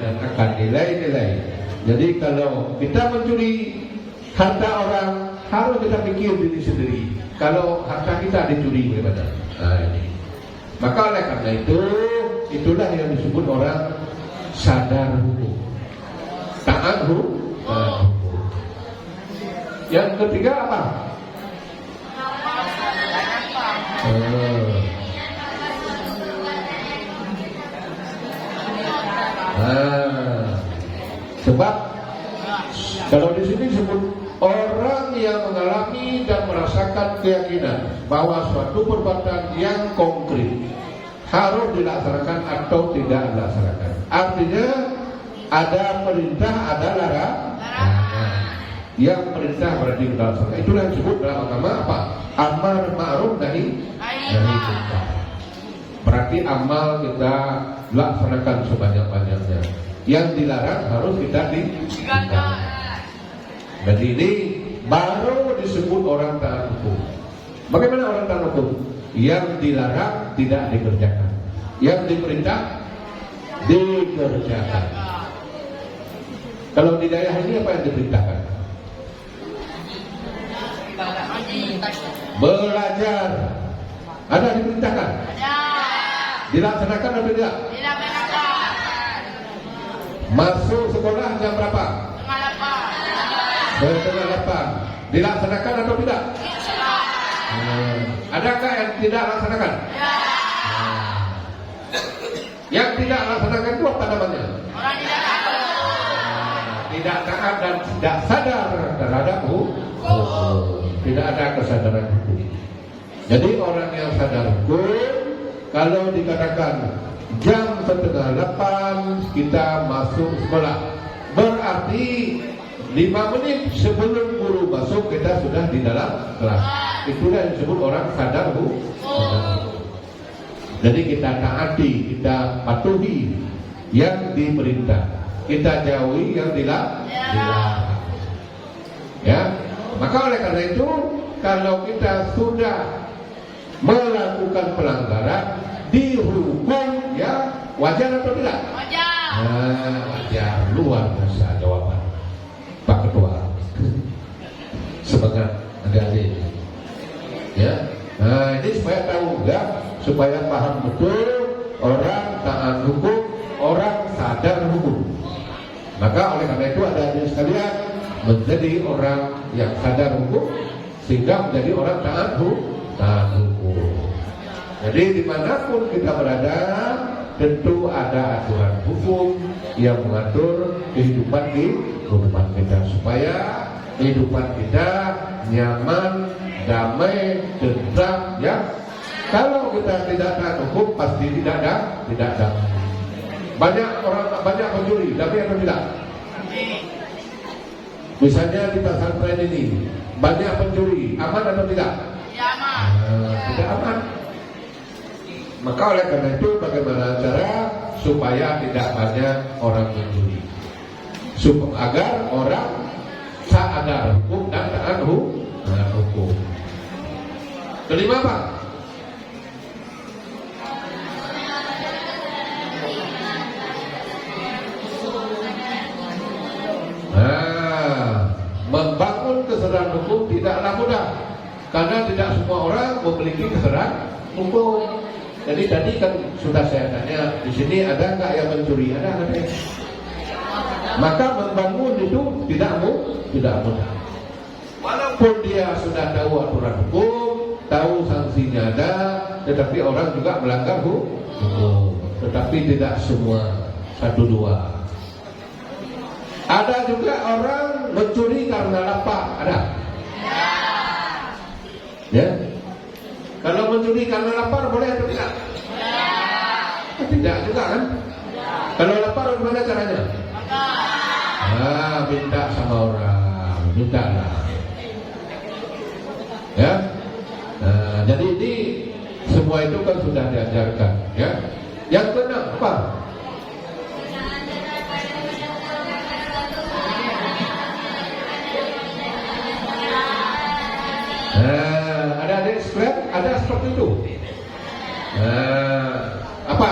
akan nilai-nilai. Jadi kalau kita mencuri harta orang, harus kita pikir diri sendiri. Kalau harta kita dicuri bagaimana? Nah ini. Maka oleh karena itu, itulah yang disebut orang sadar hukum, taat hukum. Yang ketiga apa? Sebab kalau di sini disebut orang yang mengalami dan merasakan keyakinan bahwa suatu perbuatan yang konkret harus dilaksanakan atau tidak dilaksanakan. Artinya ada perintah, ada larangan. Yang perintah berarti dilaksanakan. Itulah yang disebut dalam agama apa? Amar ma'ruf nahi munkar. Berarti amal kita laksanakan sebanyak-banyaknya. Yang dilarang harus kita tinggalkan. Jadi ini baru disebut orang taat hukum. Bagaimana orang taat hukum? Yang dilarang tidak dikerjakan, yang diperintah dikerjakan. Kalau di daerah ini apa yang diperintahkan? Belajar. Ada diperintahkan? Dilaksanakan atau tidak? Masuk sekolah jam berapa? Setengah 8. Dilaksanakan atau tidak? Adakah yang tidak laksanakan? Yang tidak laksanakan itu apa namanya? Tidak taat dan tidak sadar terhadap hukum. Tidak ada kesadaran hukum. Jadi orang yang sadar hukum, kalau dikatakan jam setengah 8 kita masuk sekolah, berarti 5 menit sebelum guru masuk kita sudah di dalam kelas. Itulah yang disebut orang sadar hukum. Jadi kita taati, kita patuhi yang diperintah, kita jauhi yang dilarang. Ya, maka oleh karena itu kalau kita sudah melakukan pelanggaran dihukum, ya wajar atau tidak? Wajar. Luar biasa jawaban Pak Ketua. Semangat adik-adik. Ya. Nah, ini supaya tahu ya, supaya paham betul orang taat hukum, orang sadar hukum. Maka oleh karena itu ada adik sekalian menjadi orang yang sadar hukum sehingga menjadi orang taat hukum. Jadi dimanapun kita berada, tentu ada aturan hukum yang mengatur kehidupan kita supaya kehidupan kita nyaman, damai, tentram. Ya, kalau kita tidak taat hukum pasti tidak ada. Banyak pencuri, tapi atau tidak? Misalnya di pesantren ini banyak pencuri, aman atau tidak? Tidak aman. Maka oleh karena itu bagaimana cara supaya tidak banyak orang mencuri, agar orang sadar hukum dan taat hukum. Kelima apa? Membangun kesadaran hukum tidaklah mudah, karena tidak semua orang memiliki kesadaran hukum. Jadi tadi kan sudah saya tanya, di sini ada nggak yang mencuri? Ada. Maka membangun itu tidak mudah. Walaupun dia sudah tahu aturan hukum, tahu sanksinya ada, tetapi orang juga melanggar hukum. Tetapi tidak semua, 1-2. Ada juga orang mencuri karena lapar, ada? Ya. Kalau mencuri karena lapar boleh atau tidak? Tidak juga kan? Kalau lapar bagaimana caranya? Minta sama orang, minta lah. Ya. Jadi ini semua itu kan sudah diajarkan, ya. Yang keenam apa? Ada adik sekalian, ada seperti itu. Apa?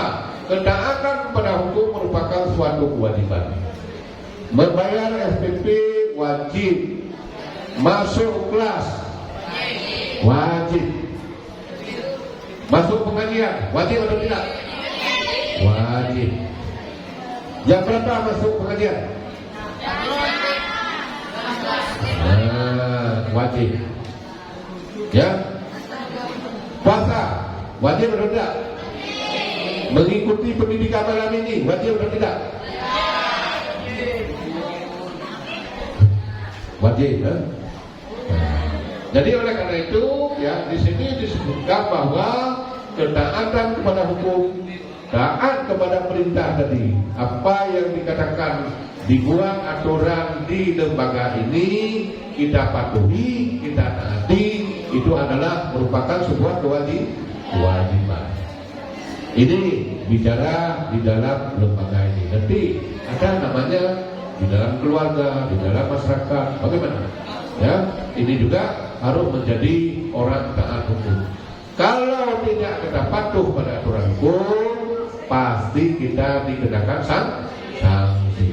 Ketaatan kepada hukum merupakan suatu kewajiban. Membayar SPP wajib. Masuk kelas wajib. Masuk pengajian wajib atau tidak? Wajib. Jam berapa masuk pengajian? Wajib. Ya. Puasa wajib atau tidak? Mengikuti pendidikan malam ini wajib atau tidak? Wajib. Jadi oleh karena itu, ya di sini disebutkan bahwa ketaatan kepada hukum, taat kepada perintah tadi, apa yang dikatakan dibuat aturan di lembaga ini kita patuhi, kita taati, itu adalah merupakan sebuah kewajiban. Ini bicara di dalam lembaga ini. Nanti ada namanya di dalam keluarga, di dalam masyarakat. Bagaimana? Ya, ini juga harus menjadi orang taat hukum. Kalau tidak kita patuh pada aturan hukum, pasti kita dikenakan sanksi.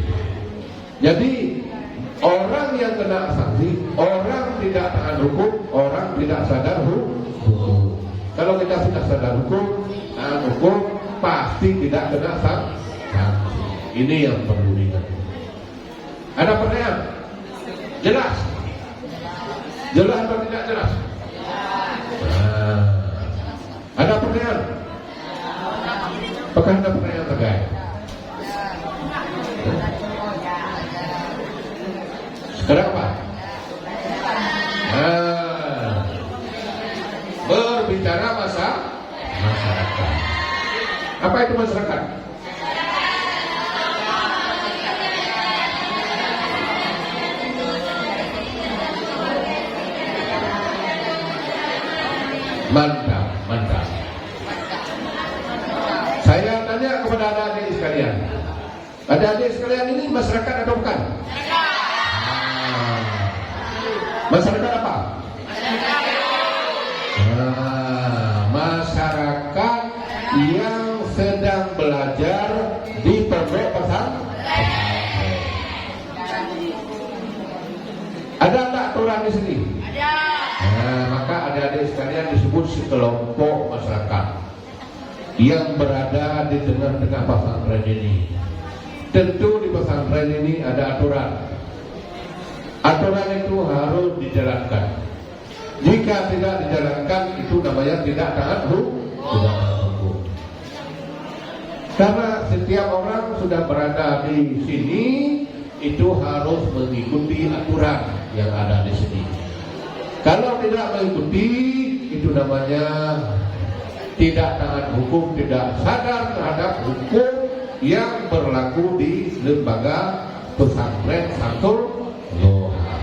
Jadi orang yang kena sanksi, orang tidak taat hukum, orang tidak sadar hukum. Kalau kita sudah sadar hukum, taat hukum, pasti tidak kena sanksi. Ini yang perlu diingat. Ada pertanyaan? Jelas? Jelas atau tidak jelas? Ada pertanyaan? Apakah ada pertanyaan terkait? Sekarang apa? Berbicara masyarakat. Apa itu masyarakat? Mantap. Saya tanya kepada adik-adik sekalian. Adik-adik sekalian ini masyarakat atau bukan? Masyarakat apa? Masyarakat yang sedang belajar di pondok pesantren. Ada tak aturan di sini? Maka adik-adik sekalian disebut sekelompok masyarakat yang berada di tengah-tengah pesantren ini. Tentu di pesantren ini ada aturan. Aturan itu harus dijalankan. Jika tidak dijalankan, itu namanya tidak taat hukum. Karena setiap orang sudah berada di sini, itu harus mengikuti aturan yang ada di sini. Kalau tidak mengikuti, itu namanya tidak taat hukum, tidak sadar terhadap hukum yang berlaku di lembaga pesantren Samsul Doha.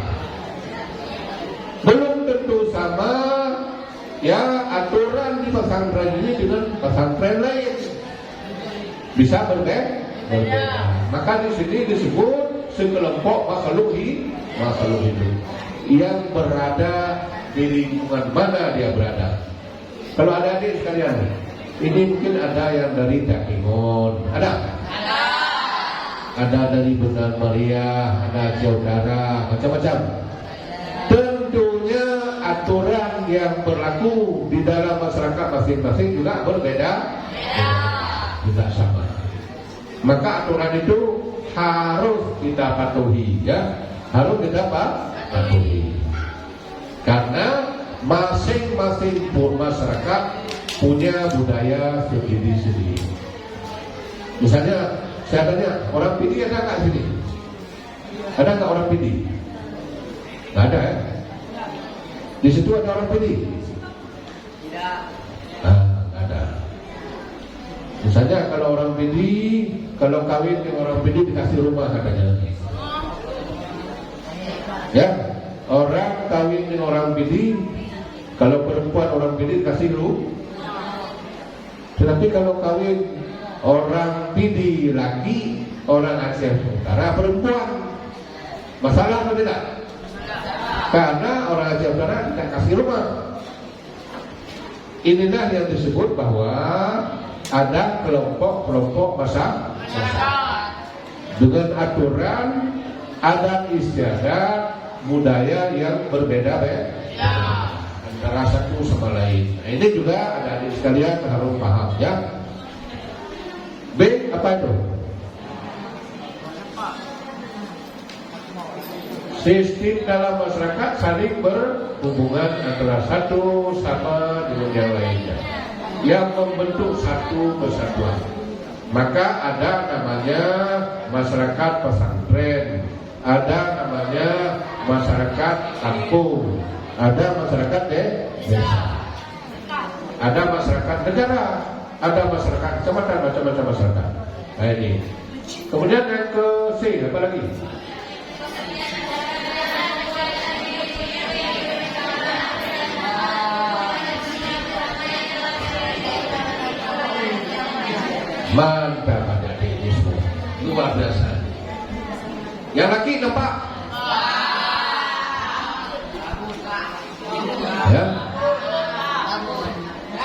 Belum tentu sama ya aturan di pesantren ini dengan pesantren lain. Bisa berbeda. Maka di sini disebut sekelompok makhluk hidup yang berada di lingkungan mana dia berada. Kalau ada adik sekalian, ini mungkin ada yang dari Takingon, ada dari Benar Maria, ada Ciaudara, macam-macam. Tentunya aturan yang berlaku di dalam masyarakat masing-masing juga berbeda, tidak sama. Maka aturan itu harus kita patuhi, ya, harus kita patuhi. Karena masing-masing masyarakat punya budaya sendiri-sendiri. Misalnya, saya tanya, orang Pidi ada nggak sini? Ada nggak orang Pidi? Nggak ada ya? Di situ ada orang PD? Tidak. Nggak ada. Misalnya kalau orang PD, kalau kawin dengan orang PD dikasih rumah katanya. Ya, orang kawin dengan orang PD, kalau perempuan orang PD dikasih lu. Tetapi kalau kawin orang PD laki, orang Aceh Utara perempuan, masalah atau tidak? Karena orang Aceh Utara tidak kasih rumah. Inilah yang disebut bahwa ada kelompok-kelompok masyarakat dengan aturan adat istiadat budaya yang berbeda antara satu sama lain. Nah, ini juga ada adik sekalian harus paham ya. B apa itu? Sistem dalam masyarakat saling berhubungan antara satu sama dengan yang lainnya, yang membentuk satu kesatuan. Maka ada namanya masyarakat pesantren, ada namanya masyarakat kampung, ada masyarakat desa, ada masyarakat negara, ada masyarakat kecamatan, macam-macam masyarakat. Nah ini. Kemudian yang ke C apa lagi? Mantap ada ini semua, luar biasa. Yang laki nampak? Ya.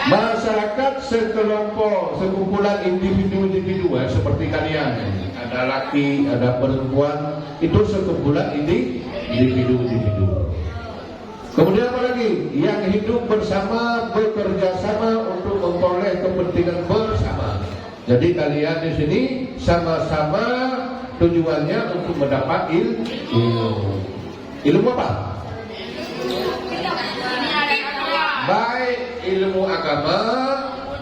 Masyarakat sekelompok, sekumpulan individu-individu seperti kalian. Ada laki, ada perempuan, itu sekumpulan individu-individu. Kemudian apa lagi? Yang hidup bersama, bekerja sama untuk memperoleh kepentingan bersama. Jadi kalian di sini sama-sama tujuannya untuk mendapat ilmu. Ilmu apa? Baik ilmu agama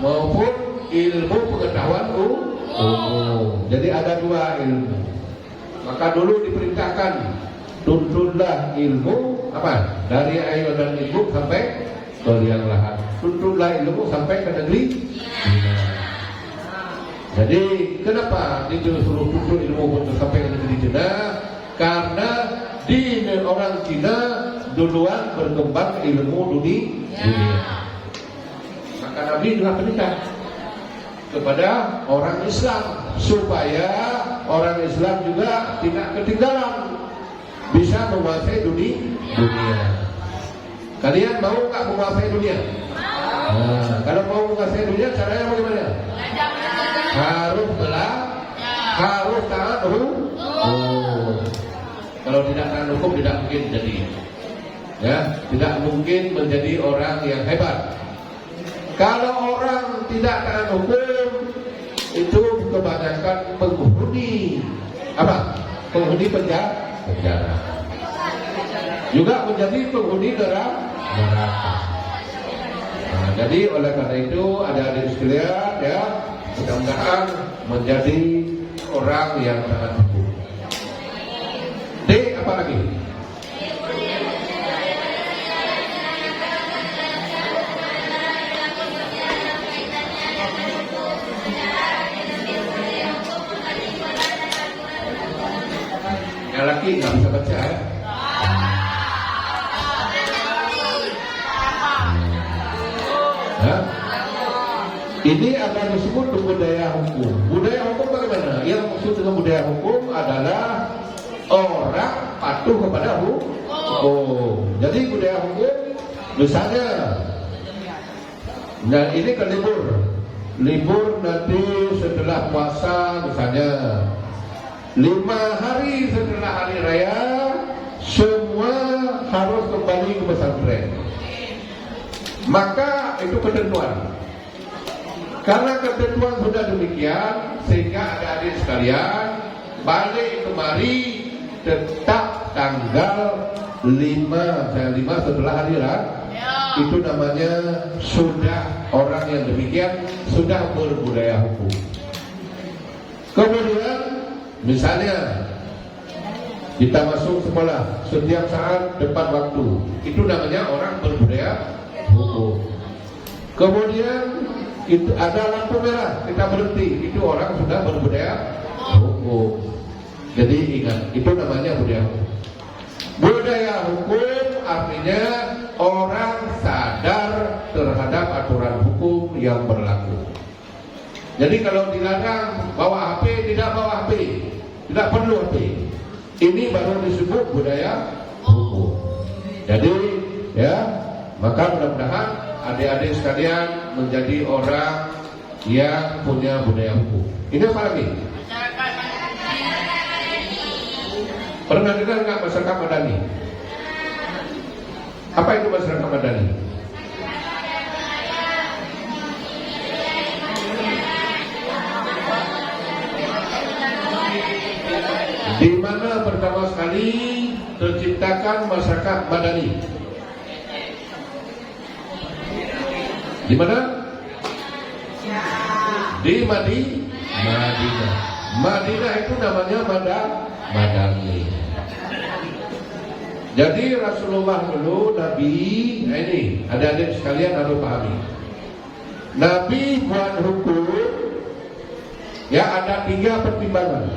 maupun ilmu pengetahuan umum. Jadi ada dua ilmu. Maka dulu diperintahkan tuntunlah ilmu apa? Dari ayo dan ibu sampai ke liang lahat. Tuntunlah ilmu sampai ke negeri Cina. Jadi kenapa disuruh tuntut ilmu untuk sampai ke negeri Cina? Karena di orang Cina duluan berkembang ilmu dunia. Maka Nabi juga perintah kepada orang Islam supaya orang Islam juga tidak ketinggalan, bisa menguasai dunia. Kalian mau nggak menguasai dunia? Nah, kalau mau menguasai dunia caranya bagaimana? Harus harus taat hukum. Kalau tidak taat hukum tidak mungkin jadi. Ya, tidak mungkin menjadi orang yang hebat. Kalau orang tidak taat hukum itu kebanyakan penghuni apa? Penghuni penjara. Juga menjadi penghuni neraka. Nah, jadi oleh karena itu ada adik sekalian ya, mudah-mudahan menjadi orang yang taat hukum. D apa lagi? Yang laki nggak bisa baca ya? Nah, ini akan disebut budaya hukum. Budaya hukum bagaimana? Yang maksud dengan budaya hukum adalah orang patuh kepada hukum. Jadi budaya hukum misalnya, nah ini kan libur nanti setelah puasa misalnya 5 hari setelah hari raya semua harus kembali ke pesantren. Maka itu ketentuan. Karena ketentuan sudah demikian, sehingga adik-adik sekalian balik kemari tetap tanggal 5 setelah hari raya. Itu namanya sudah orang yang demikian sudah berbudaya hukum. Kemudian misalnya Kita masuk sekolah setiap saat tepat waktu. Itu namanya orang berbudaya hukum. Kemudian itu ada lampu merah, kita berhenti. Itu orang sudah berbudaya hukum. Jadi ingat, itu namanya budaya hukum. Budaya hukum artinya orang sadar terhadap aturan hukum yang berlaku. Jadi kalau dilarang bawa HP, tidak bawa HP, tidak perlu HP. Ini baru disebut budaya hukum. Jadi ya, maka mudah-mudahan adik-adik sekalian menjadi orang yang punya budaya hukum. Ini apa lagi? Pernah dengar nggak masyarakat madani? Apa itu masyarakat madani? Di mana pertama sekali terciptakan masyarakat madani? Di mana? Di Madinah. Madinah itu namanya Madani. Jadi Rasulullah dulu Nabi, ini adik-adik sekalian harus pahami. Nabi buat hukum, ya ada 3 pertimbangan.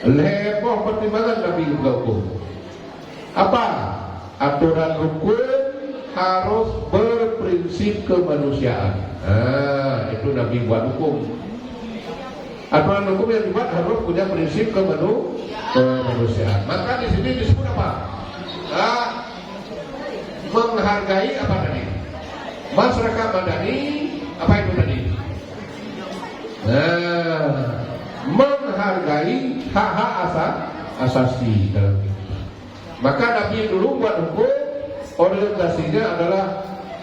Heboh pertimbangan Nabi juga hukum. Apa? Aturan hukum harus berprinsip kemanusiaan. Itu Nabi buat hukum. Aturan hukum yang dibuat harus punya prinsip kemanusiaan. Maka di sini disebut apa? Menghargai apa tadi? Masyarakat madani, apa itu tadi? Menghargai hak-hak asasi dalam hidup. Maka Nabi dulu buat hukum, orientasinya adalah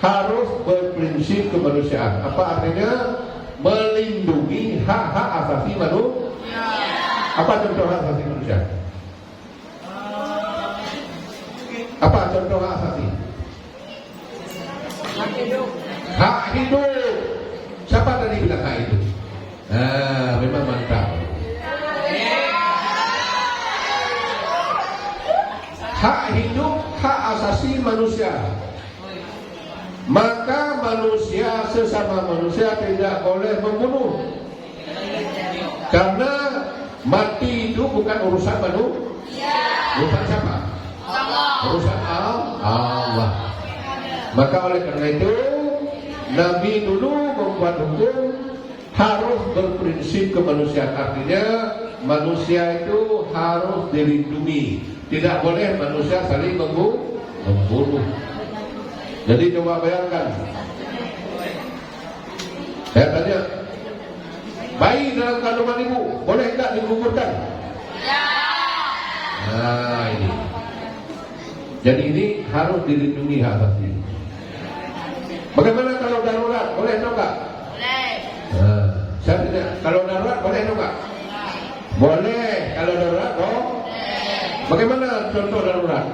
harus berprinsip kemanusiaan. Apa artinya? Melindungi hak-hak asasi manusia. Apa contoh hak asasi manusia? Apa contoh hak asasi? Hak hidup. Siapa tadi bilang hak hidup? Memang mantap. Hak hidup, hak asasi manusia. Maka manusia sesama manusia tidak boleh membunuh. Karena mati itu bukan urusan manusia. Urusan siapa? Urusan Allah. Maka oleh karena itu Nabi dulu membuat hukum harus berprinsip kemanusiaan. Artinya manusia itu harus dilindungi. Tidak boleh manusia saling membunuh. Jadi coba bayangkan, saya tanya, bayi dalam kandungan ibu boleh tidak digugurkan? Nah ini. Jadi ini harus dilindungi hak asasi. Bagaimana kalau darurat? Boleh atau enggak? Boleh. Saya tanya, kalau darurat boleh atau enggak? Boleh. Kalau darurat, bagaimana contoh darurat?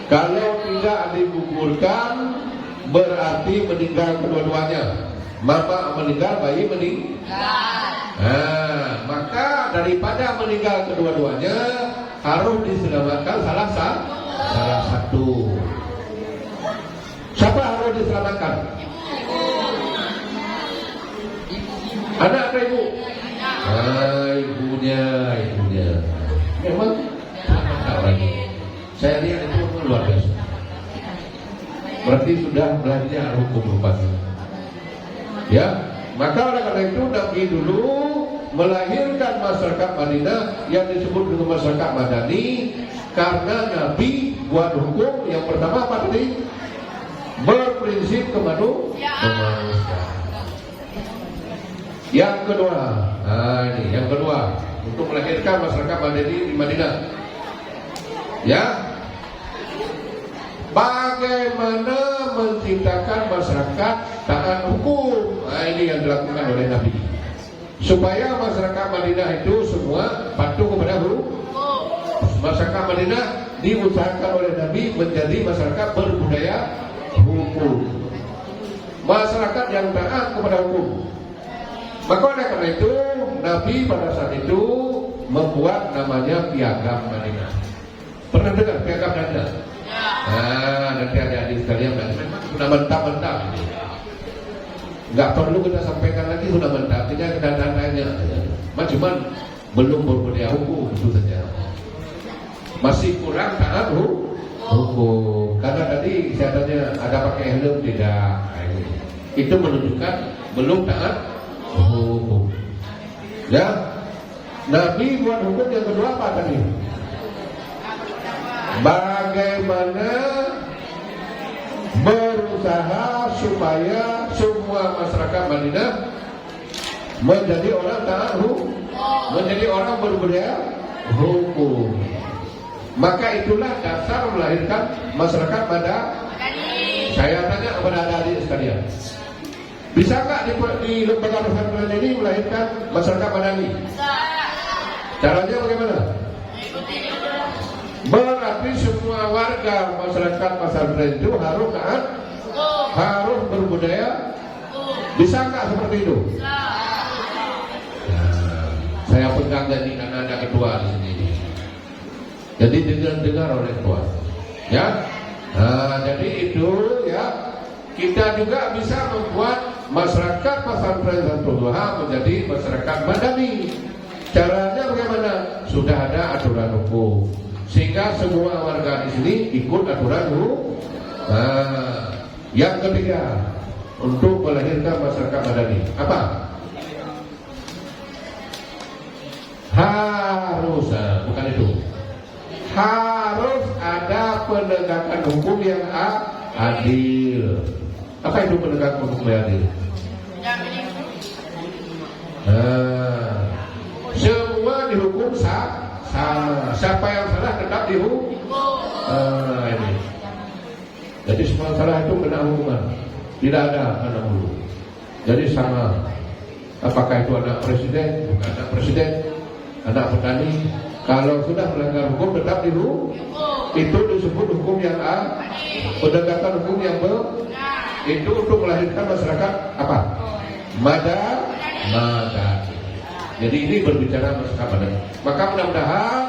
Kalau tidak digugurkan berarti meninggal kedua-duanya. Mama meninggal, bayi meninggal. Maka daripada meninggal kedua-duanya harus diselamatkan salah satu. Siapa harus diselamatkan? Anak atau ibu? Ibunya. Memang tak lagi. Saya lihat itu luar biasa. Berarti sudah belajar hukum rupanya. Ya, maka oleh karena itu Nabi dulu melahirkan masyarakat Madinah yang disebut dengan masyarakat Madani karena Nabi buat hukum yang pertama apa tadi? Berprinsip kemanusiaan. Yang kedua, yang kedua untuk melahirkan masyarakat Madani di Madinah. Ya, bagaimana menciptakan masyarakat taat hukum? Ini yang dilakukan oleh Nabi supaya masyarakat Madinah itu semua patuh kepada hukum. Masyarakat Madinah diusahakan oleh Nabi menjadi masyarakat berbudaya hukum, masyarakat yang taat kepada hukum. Maka oleh karena itu Nabi pada saat itu membuat namanya piagam Madinah. Pernah dengar piagam Madinah? Nah, nanti adik-adik sekalian, memang sudah mentah-mentah ini. Nggak perlu kita sampaikan lagi, sudah mentah. Kita tanya, cuman belum berbudaya hukum, itu saja. Masih kurang taat hukum. Karena tadi saya tanya ada pakai helm tidak? Itu menunjukkan belum taat hukum. Ya, Nabi buat hukum yang kedua apa tadi? Bagaimana berusaha supaya semua masyarakat Madinah menjadi orang taat hukum, menjadi orang berbudaya hukum. Maka itulah dasar melahirkan masyarakat Madani. Saya tanya kepada adik-adik sekalian, bisa nggak di lembaga pesantren ini melahirkan masyarakat Madani? Caranya bagaimana? Berarti semua warga masyarakat pesantren itu harus taat, harus berbudaya. Bisa nggak seperti itu? Saya pegang jadi karena ada ketua di sini. Jadi dengar oleh ketua. Ya. Nah, jadi itu ya, kita juga bisa membuat masyarakat pesantren Santul Duha menjadi masyarakat Madani. Caranya bagaimana? Sudah ada aturan hukum, sehingga semua warga di sini ikut aturan hukum. Nah, yang ketiga, untuk melahirkan masyarakat Madani apa? Harus, bukan itu. Harus ada penegakan hukum yang adil. Apa itu penegakan hukum yang adil? Nah, semua dihukum sama. Siapa yang salah tetap dihukum. Ini. Jadi semua salah itu kena hukuman. Tidak ada anak bulu. Jadi sama. Apakah itu anak presiden, bukan anak presiden, anak petani. Kalau sudah melanggar hukum tetap dihukum. Itu disebut hukum yang penegakan hukum yang itu untuk melahirkan masyarakat apa? Madani. Jadi ini berbicara masyarakat Madani. Maka mudah-mudahan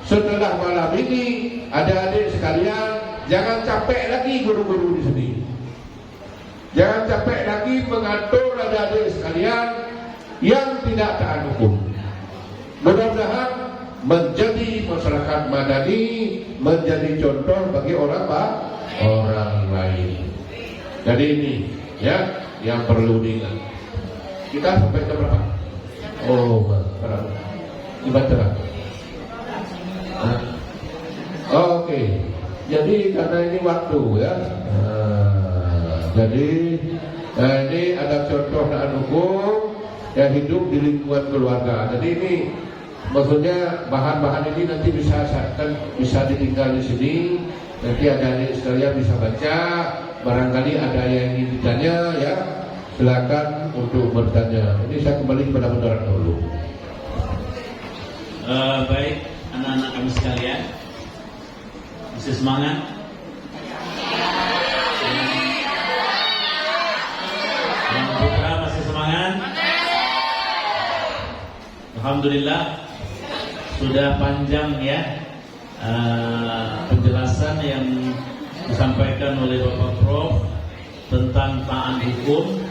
setelah malam ini adik-adik sekalian, jangan capek lagi guru-guru di sini. Jangan capek lagi mengatur adik-adik sekalian yang tidak taat hukum. Mudah-mudahan menjadi masyarakat Madani, menjadi contoh bagi orang lain. Jadi ini ya yang perlu diingat. Kita sampai ke berapa? Oh, dibaca. Oke. Jadi karena ini waktu ya. Jadi ini ada contoh taat hukum yang hidup di lingkungan keluarga. Jadi ini maksudnya bahan-bahan ini nanti bisa ditinggal di sini. Nanti adik-adik sekalian bisa baca. Barangkali ada yang ingin ditanya ya, silakan untuk bertanya. Ini saya kembali kepada moderator dulu. Baik, anak-anak kami sekalian, masih semangat? Yang putra masih semangat? Alhamdulillah, sudah panjang ya penjelasan yang disampaikan oleh Bapak Prof tentang taat hukum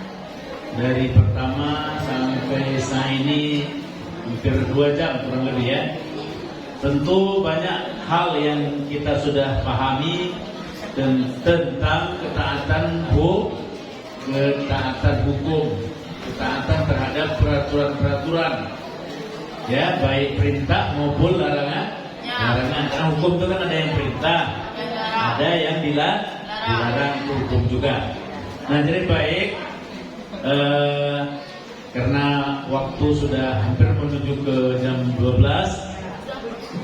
dari pertama sampai saat ini hampir 2 jam kurang lebih ya. Tentu banyak hal yang kita sudah pahami tentang ketaatan hukum, ketaatan terhadap peraturan-peraturan ya, baik perintah maupun larangan. Karena hukum itu kan ada yang perintah, ada yang dilarang hukum juga. Nah, jadi baik, karena waktu sudah hampir menuju ke jam 12,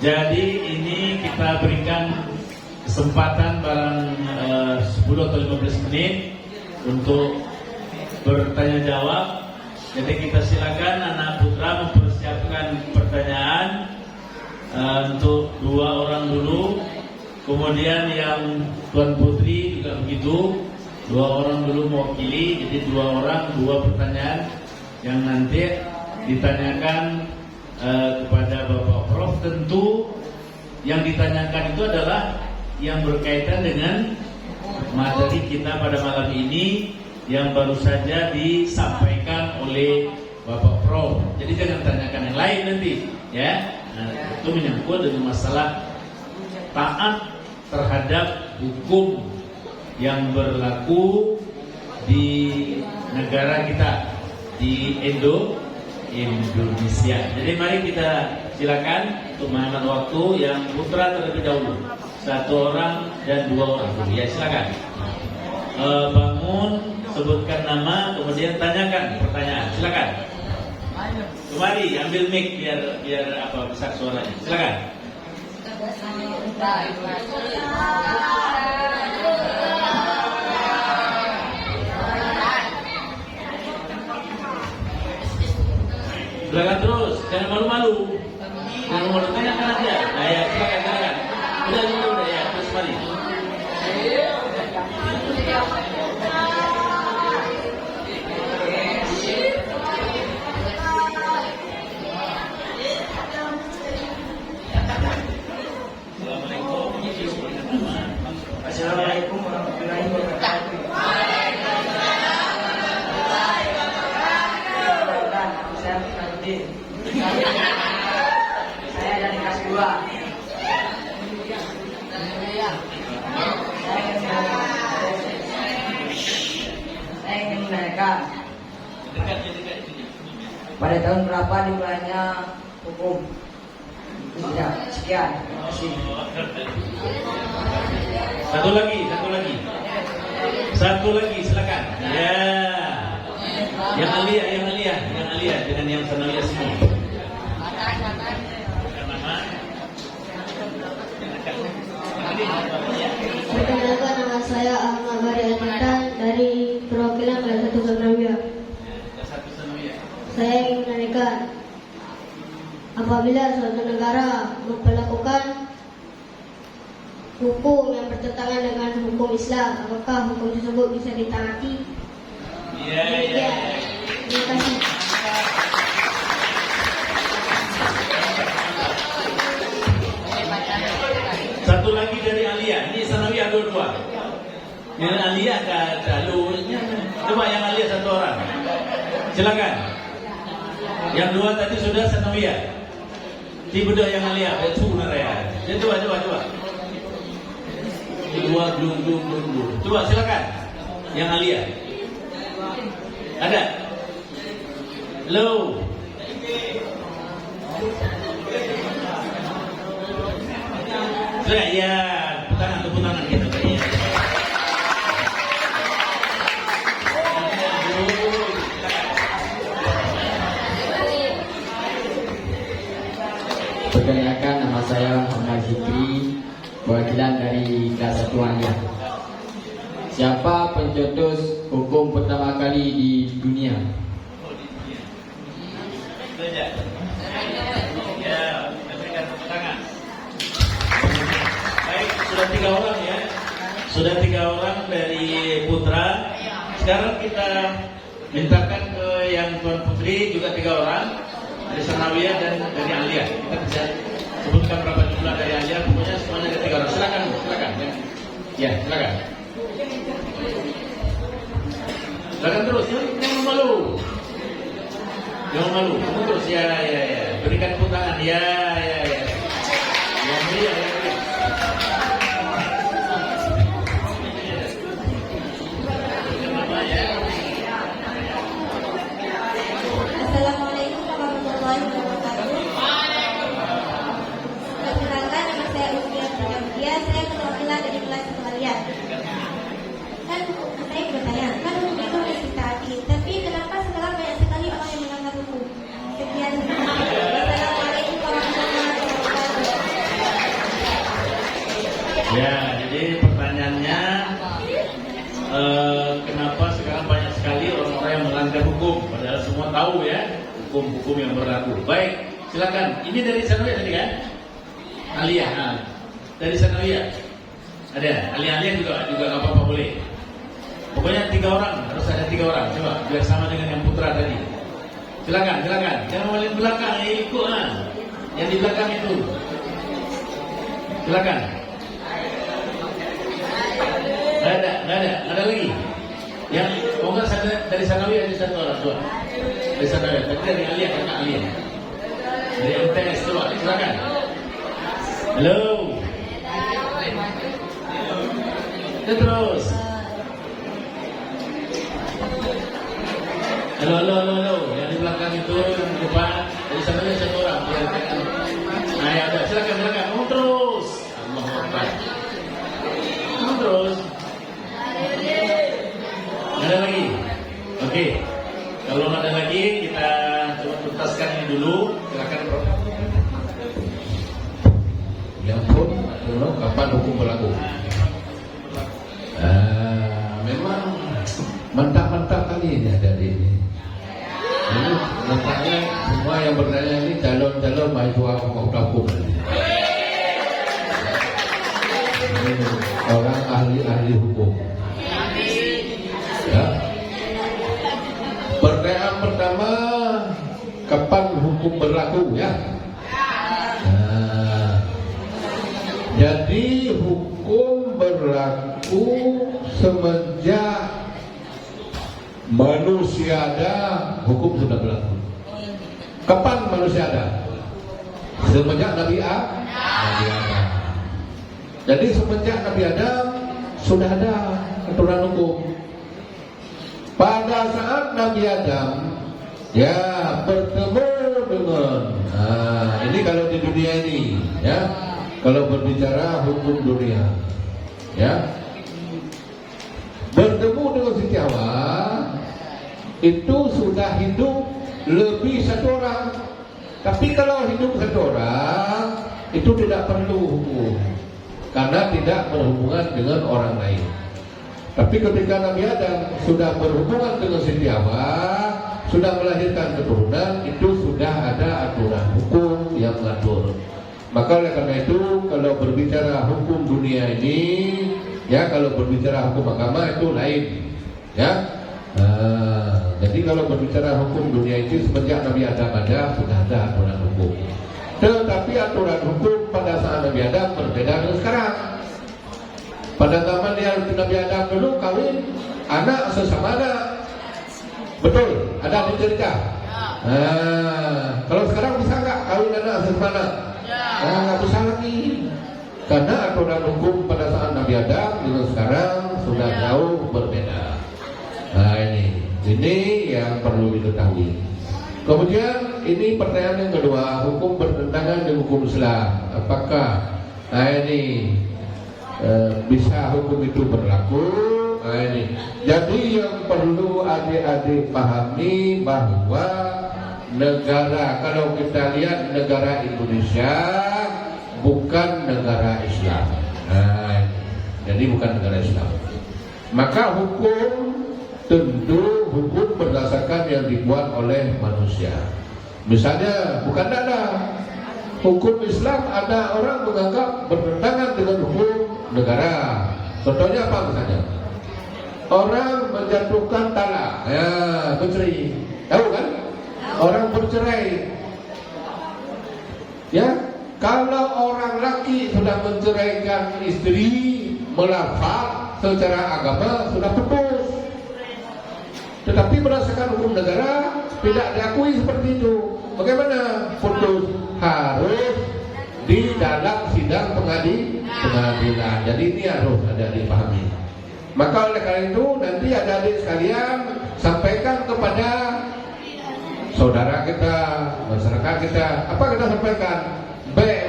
jadi ini kita berikan kesempatan barang 10 atau 15 menit untuk bertanya jawab. Jadi kita silakan anak putra mempersiapkan pertanyaan untuk 2 orang dulu, kemudian yang Tuan Putri juga begitu, 2 orang dulu mewakili, jadi 2 orang 2 pertanyaan yang nanti ditanyakan kepada Bapak Prof, tentu yang ditanyakan itu adalah yang berkaitan dengan materi kita pada malam ini yang baru saja disampaikan oleh Bapak Prof. Jadi jangan tanyakan yang lain nanti, ya. Nah, itu menyangkut dengan masalah taat terhadap hukum yang berlaku di negara kita, di Indonesia. Jadi mari kita silakan untuk menghemat waktu yang putra terlebih dahulu, 1 orang dan 2 orang. Ya silakan. Bangun, sebutkan nama, kemudian tanyakan pertanyaan. Silakan. Kemari ambil mic biar apa besar suaranya. Silakan. Silakan terus, jangan malu-malu. Jangan malu, tanyakan aja. Nah ya, silakan. Udah ya, terus mari. Assalamualaikum warahmatullahi wabarakatuh. Saya Firdaus. Saya dari kelas 2. Saya ingin menanyakan pada tahun berapa dimulainya hukum? Ya, sekian. Terima kasih. Satu lagi, silakan. Ya. Yang Alia dengan yang Sanawiyah semua. Perkenalkan, nama saya Ahmad Bari Adintan dari perwakilan kelas 1 Sanawiyah. Saya ingin menanyakan, apabila suatu negara memperlakukan hukum yang bertentangan dengan hukum Islam, apakah hukum tersebut bisa ditaati? Ya. Terima kasih. Satu lagi dari Alia. Ini Sanawiyah dua. Yang Alia dahulunya. Coba yang Alia 1 orang. Silakan. Yang 2 tadi sudah Sanawiyah. Tiba yang Alia. Betul ya. Coba. Dua belum. Coba silakan. Yang Alia. Ada? Hello. Ya, tepuk tangan kita. Perkenalkan, nama saya Muhammad Zikri, perwakilan dari kelas 1 Aliyah. Siapa pencetus hukum pertama kali di dunia? Ya, berikan tepuk tangan. Baik, sudah 3 orang ya. Sudah 3 orang dari Putra. Sekarang kita mintakan ke yang Tuan Putri juga 3 orang dari Sanawiyah dan dari Aliyah. Kita bisa sebutkan berapa jumlah dari Aliyah. Pokoknya semuanya ada 3 orang. Silakan. Ya, silakan. Silakan terus. Jangan malu. Kamu terus ya. Berikan tepuk tangan. Ya. Yang mulia. Assalamualaikum warahmatullahi wabarakatuh. Perkenalkan, nama saya Usia Pradamtia. Saya perwakilan dari kelas 1 Aliyah. Kan saya bertanya, kan hukum itu harus ditaati, tapi kenapa sekarang banyak sekali orang yang melanggar hukum? Sekian. Assalamualaikum warahmatullahi wabarakatuh. Ya, jadi pertanyaannya kenapa sekarang banyak sekali orang-orang yang melanggar hukum? Padahal semua tahu ya hukum-hukum yang berlaku. Baik, silakan. Ini dari Sanawiyah tadi kan? Aliyah. Nah, dari Sanawiyah. Ada? Aliyah juga nggak apa-apa boleh. Pokoknya 3 orang, harus ada 3 orang. Coba biar sama dengan yang Putra tadi. Silakan. Jangan balik belakang, ikut lah. Yang di belakang itu. Silakan. Nggak ada lagi. Yang enggak sana, dari Sanawi ada satu orang tua. Dari Sanawi, tapi dari Alia, kakak Alia. Dari MTS coba, silakan. Halo. Terus. Halo. Yang di belakang itu, yang di depan, dari sana ada satu orang. Nah, ya udah, silakan. Ngomong terus. Allahu Akbar. Ngomong terus. Ada lagi? Oke. Kalau ada lagi, kita coba tuntaskan ini dulu. Silakan, Prof. Yang pun, kapan hukum berlaku? Memang mantap-mantap kali ini ada di ini. Ini nampaknya semua yang bertanya ini calon-calon mahasiswa hukum. Orang ahli hukum. Ya. Pertanyaan pertama, kapan hukum berlaku ya? Jadi hukum berlaku semenjak manusia ada, hukum sudah berlaku. Kapan manusia ada? Semenjak Nabi Adam. Jadi semenjak Nabi Adam sudah ada aturan hukum. Pada saat Nabi Adam ya bertemu dengan ini kalau di dunia ini ya, kalau berbicara hukum dunia ya, bertemu dengan Siti Hawa itu sudah hidup lebih satu orang. Tapi kalau hidup satu orang itu tidak perlu hukum karena tidak berhubungan dengan orang lain. Tapi ketika Nabi Adam sudah berhubungan dengan Siti Hawa, sudah melahirkan keturunan, itu sudah ada aturan hukum yang mengatur. Maka oleh karena itu, kalau berbicara hukum dunia ini, ya kalau berbicara hukum agama itu lain, ya. Jadi kalau berbicara hukum dunia itu semenjak Nabi Adam ada, sudah ada aturan hukum. Tetapi aturan hukum pada saat Nabi Adam berbeda dengan sekarang. Pada zaman dia Nabi Adam dulu kawin anak sesama anak. Betul, ada di cerita. Kalau sekarang bisa nggak kawin anak sesama anak? Nggak bisa lagi. Karena aturan hukum pada saat Nabi Adam dengan sekarang sudah jauh berbeda. Nah ini yang perlu diketahui. Kemudian ini pertanyaan yang kedua, hukum bertentangan dengan hukum Islam. Apakah bisa hukum itu berlaku? Jadi yang perlu adik-adik pahami bahwa negara, kalau kita lihat negara Indonesia bukan negara Islam. Jadi bukan negara Islam. Maka hukum tentu hukum berdasarkan yang dibuat oleh manusia. Misalnya bukan ada hukum Islam, ada orang menganggap bertentangan dengan hukum negara. Contohnya apa misalnya? Orang menjatuhkan talak, ya bercerai. Tahu kan? Orang bercerai. Ya, kalau orang laki sudah menceraikan istri melafaz secara agama sudah putus. Tetapi berdasarkan hukum negara tidak diakui seperti itu. Bagaimana putus? Harus di dalam sidang pengadilan. Jadi ini harus ada dipahami. Maka oleh karena itu nanti adik-adik sekalian sampaikan kepada saudara kita, masyarakat kita. Apa kita sampaikan?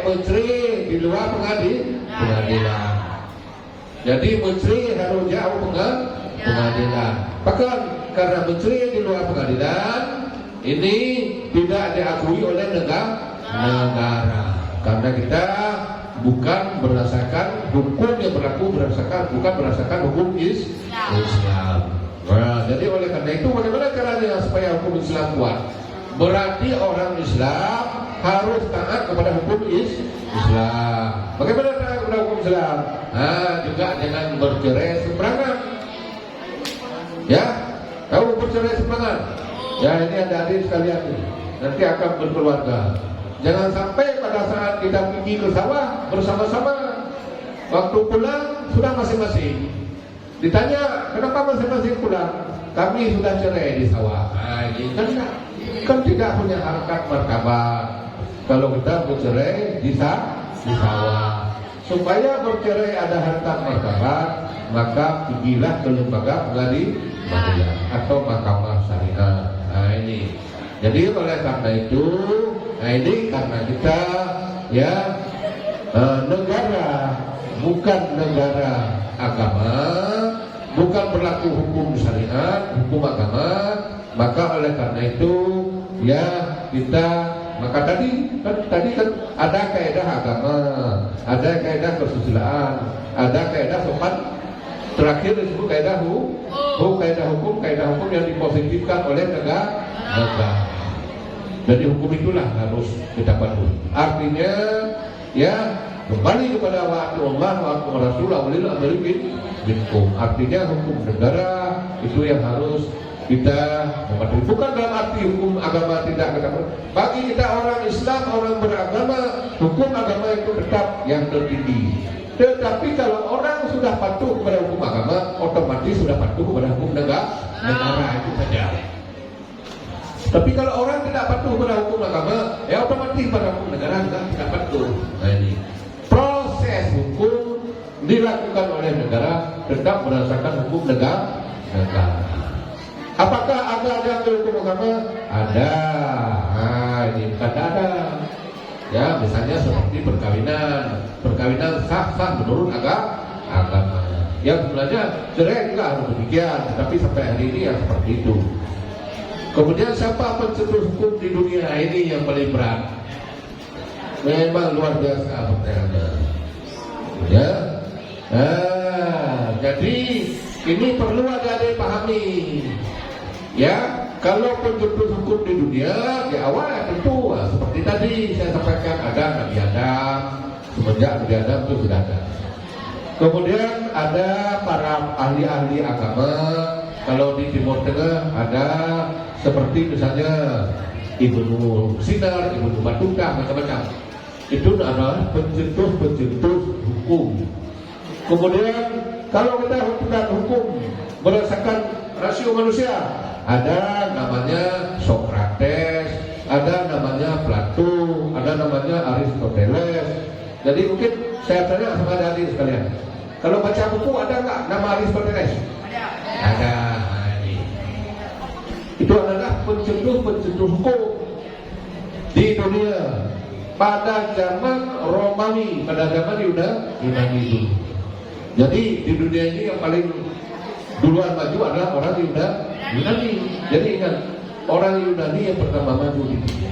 Menteri di luar pengadilan. Jadi menteri harus jauh pengadilan. Bahkan karena menteri di luar pengadilan ini tidak diakui oleh negara. Karena kita bukan berdasarkan hukum yang berlaku bukan berdasarkan hukum Islam. Nah, jadi oleh karena itu bagaimana caranya supaya hukum Islam kuat? Berarti orang Islam harus taat kepada hukum Islam. Bagaimana taat kepada hukum Islam? Juga jangan bercerai sembarangan. Ya, tahu bercerai sembarangan? Ya ini ada adik sekalian ini. Nanti akan berkeluarga. Jangan sampai pada saat kita pergi ke sawah bersama-sama, waktu pulang sudah masing-masing. Ditanya, kenapa masing-masing pulang? Kami sudah cerai di sawah. Nah, ini kan tidak punya harkat martabat. Kalau kita bercerai di sawah, supaya bercerai ada harkat martabat, maka pergilah ke lembaga pengadilan atau mahkamah syariah. Nah ini. Jadi oleh karena itu, nah ini karena kita ya negara, bukan negara agama, bukan berlaku hukum syariat, hukum agama, maka oleh karena itu ya kita, maka tadi kan ada kaidah agama, ada kaidah kesusilaan, ada kaidah sopan, terakhir disebut kaidah hukum yang dipositifkan oleh negara. Jadi hukum itulah harus kita patuhi. Artinya ya kembali kepada wa'atu Allah, wa'atu Rasulullah, ulil amri minkum. Artinya hukum negara itu yang harus kita mematuhi. Bukan dalam arti hukum agama tidak kita. Bagi kita orang Islam, orang beragama, hukum agama itu tetap yang tertinggi. Tetapi kalau orang sudah patuh kepada hukum agama, otomatis sudah patuh kepada hukum negara itu saja. Tapi kalau orang tidak patuh pada hukum agama, ya otomatis pada hukum negara juga tidak patuh. Nah ini proses hukum dilakukan oleh negara tetap berdasarkan hukum negara. Apakah ada hukum agama? Ada. Nah ini kata ada. Ya misalnya seperti perkawinan sah menurut agama. Ya sebenarnya cerai juga harus demikian, tapi sampai hari ini ya seperti itu. Kemudian siapa pencetus hukum di dunia ini yang paling berat? Memang luar biasa pertanyaannya. Ya. Jadi ini perlu ada dipahami. Ya, kalau pencetus hukum di dunia di awal tentu seperti tadi saya sampaikan ada Nabi Adam, semenjak Nabi Adam itu sudah ada. Kemudian ada para ahli-ahli agama. Kalau di Timur Tengah ada seperti misalnya Ibnu Sina, Ibnu Battuta, macam-macam. Itu adalah pencetus hukum. Kemudian kalau kita lakukan hukum berdasarkan rasio manusia, ada namanya Socrates, ada namanya Plato, ada namanya Aristoteles. Jadi mungkin saya tanya sama adik sekalian, kalau baca buku ada nggak nama Aristoteles? Ada. Itu adalah pencetus hukum di dunia pada zaman Romawi, pada zaman Yunani itu. Jadi di dunia ini yang paling duluan maju adalah orang Yunani. Jadi ingat, orang Yunani yang pertama maju di dunia.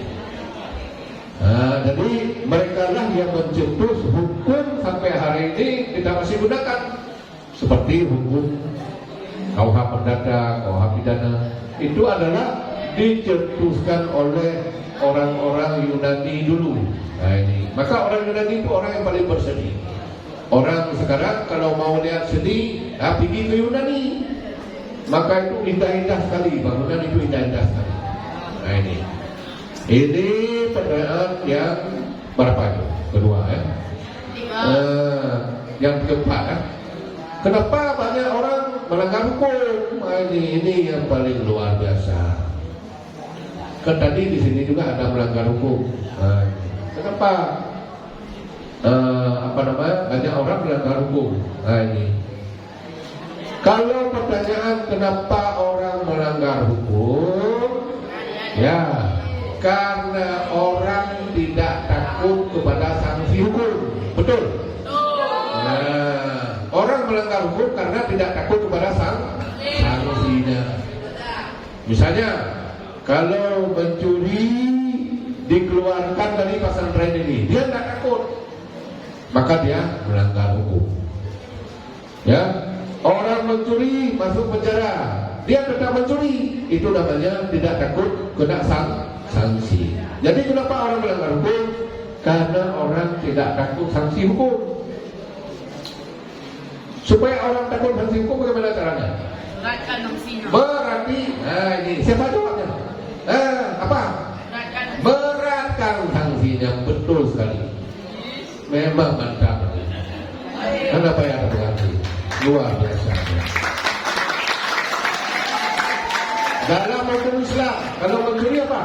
Nah, jadi mereka lah yang mencetus hukum sampai hari ini kita masih gunakan, seperti hukum KUH Perdata, KUH Pidana. Itu adalah dicetuskan oleh orang-orang Yunani dulu. Nah ini, maka orang Yunani itu orang yang paling berseni. Orang sekarang kalau mau lihat seni, pergi ke Yunani. Maka itu indah-indah sekali, bangunan itu indah-indah sekali. Nah ini pertanyaan yang berapa itu? Kedua ya. Yang keempat ya. Kenapa banyak orang melanggar hukum? Ini yang paling luar biasa. Kan tadi di sini juga ada melanggar hukum. Kenapa? Banyak orang melanggar hukum. Ini. Kalau pertanyaan kenapa orang melanggar hukum? Ya, karena orang tidak takut kepada sanksi hukum. Betul? Orang melanggar hukum karena tidak takut kepada sanksinya. Misalnya, kalau mencuri dikeluarkan dari pesantren ini, dia tidak takut, maka dia melanggar hukum. Ya, orang mencuri masuk penjara, dia tetap mencuri, itu namanya tidak takut kena sanksi. Jadi kenapa orang melanggar hukum? Karena orang tidak takut sanksi hukum. Supaya orang takut sanksi hukum bagaimana caranya? Berarti, ini siapa jawabnya? Apa? Berat beratkan sanksinya, betul sekali. Memang mantap. Kenapa ya berarti? Luar biasa. Dalam hukum Islam, kalau mencuri apa?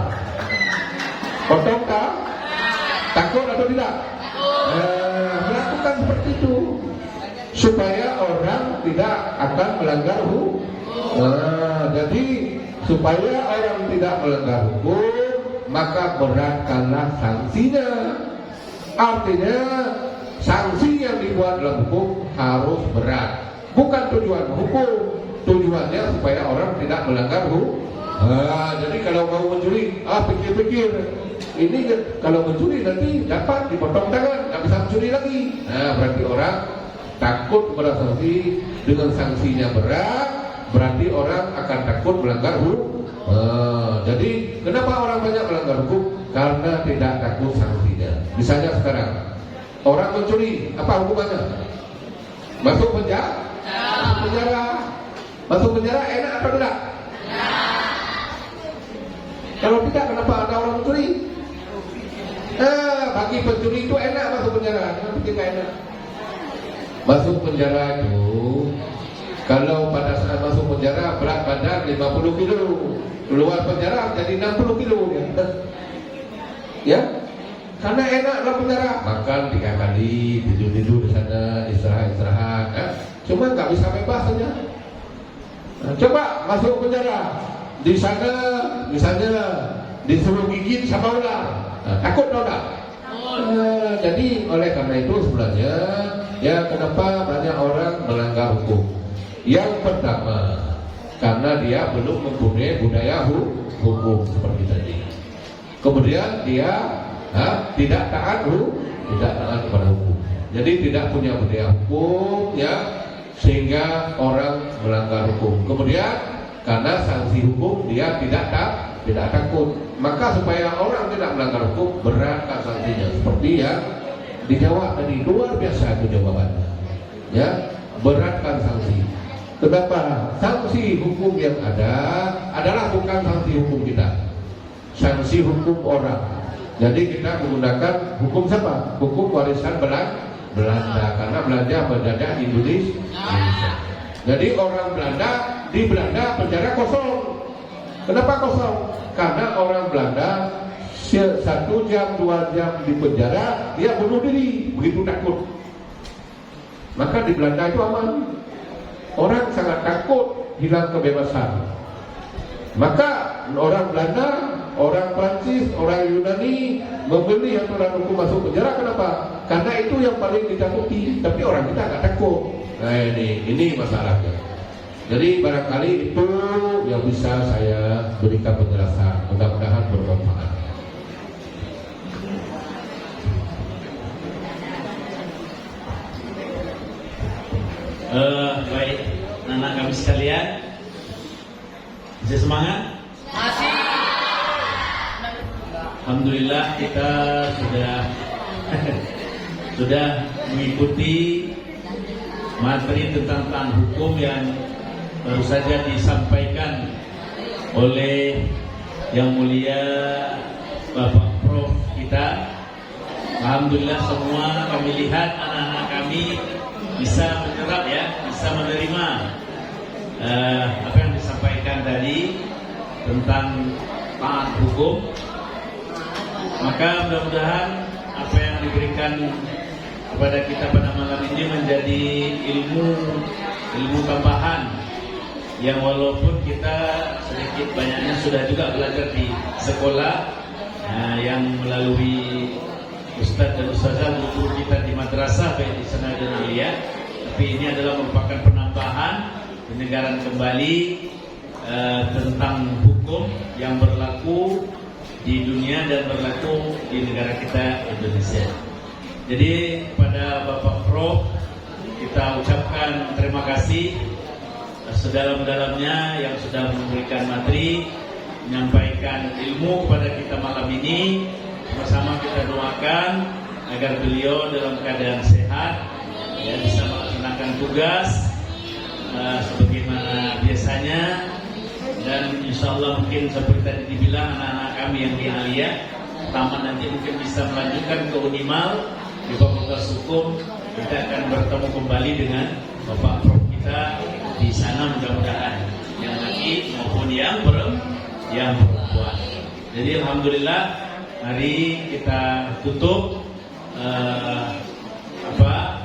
Potong kah? Takut atau tidak? Melakukan seperti itu supaya orang tidak akan melanggar hukum. Jadi supaya orang tidak melanggar hukum, maka beratkanlah sanksinya. Artinya sanksi yang dibuat dalam hukum harus berat. Bukan tujuan hukum, tujuannya supaya orang tidak melanggar hukum. Jadi kalau mau mencuri, pikir-pikir, ini kalau mencuri nanti dapat dipotong tangan, nggak bisa mencuri lagi. Berarti orang takut kepada sanksi. Dengan sanksinya berat, berarti orang akan takut melanggar hukum. Jadi kenapa orang banyak melanggar hukum? Karena tidak takut sanksinya. Misalnya sekarang orang mencuri, apa hukumannya? Masuk penjara? Masuk penjara. Masuk penjara enak atau tidak? Kalau tidak, kenapa ada orang mencuri? Bagi pencuri itu enak masuk penjara. Kenapa tidak enak? Masuk penjara itu, kalau pada saat masuk penjara berat badan 50 kilo, keluar penjara jadi 60 kilo ya. Karena enak dalam penjara, makan 3 kali, tidur di sana, istirahat. Cuma nggak bisa bebas saja. Coba masuk penjara, di sana misalnya disuruh gigit sama ular, takut atau enggak? Jadi oleh karena itu sebenarnya ya kenapa banyak orang melanggar hukum? Yang pertama, karena dia belum mempunyai budaya hukum seperti tadi. Kemudian dia tidak taat kepada hukum. Jadi tidak punya budaya hukum ya, sehingga orang melanggar hukum. Kemudian karena sanksi hukum dia tidak takut. Maka supaya orang tidak melanggar hukum, beratkan sanksinya. Seperti yang dijawab tadi, luar biasa itu jawabannya. Ya, beratkan sanksi. Kenapa? Sanksi hukum yang ada adalah bukan sanksi hukum kita, sanksi hukum orang. Jadi kita menggunakan hukum siapa? Hukum warisan Belanda, karena Belanda menjajah Indonesia. Jadi orang Belanda, di Belanda penjara kosong. Kenapa kosong? Karena orang Belanda 1 jam 2 jam di penjara dia bunuh diri, begitu takut. Maka di Belanda itu aman. Orang sangat takut hilang kebebasan. Maka orang Belanda, orang Prancis, orang Yunani memilih aturan hukum masuk penjara. Kenapa? Karena itu yang paling ditakuti. Tapi orang kita nggak takut. Nah ini masalahnya. Jadi barangkali itu yang bisa saya berikan penjelasan. Mudah-mudahan bermanfaat. Baik, anak kami sekalian, bisa semangat? Masih. Alhamdulillah kita sudah mengikuti materi tentang hukum yang baru saja disampaikan oleh Yang Mulia Bapak Prof kita. Alhamdulillah semua kami lihat anak-anak kami bisa menyerap ya, bisa menerima apa yang disampaikan tadi tentang taat hukum. Maka mudah-mudahan apa yang diberikan kepada kita pada malam ini menjadi ilmu tambahan yang walaupun kita sedikit banyaknya sudah juga belajar di sekolah, yang melalui Ustadz dan Ustazah guru kita di madrasah baik di sana dan Aliyah, tapi ini adalah merupakan penambahan penyegaran kembali tentang hukum yang berlaku di dunia dan berlaku di negara kita Indonesia. Jadi pada Bapak Prof kita ucapkan terima kasih sedalam-dalamnya yang sudah memberikan materi, menyampaikan ilmu kepada kita malam ini. Bersama kita doakan agar beliau dalam keadaan sehat, ya, bisa melaksanakan tugas sebagaimana biasanya, dan insya Allah mungkin seperti tadi dibilang anak-anak kami yang di Aliyah tamat nanti mungkin bisa melanjutkan ke Unimal di Fakultas Hukum. Kita akan bertemu kembali dengan Bapak Prof kita di sana mudah-mudahan, yang laki maupun yang perempuan. Jadi alhamdulillah, mari kita tutup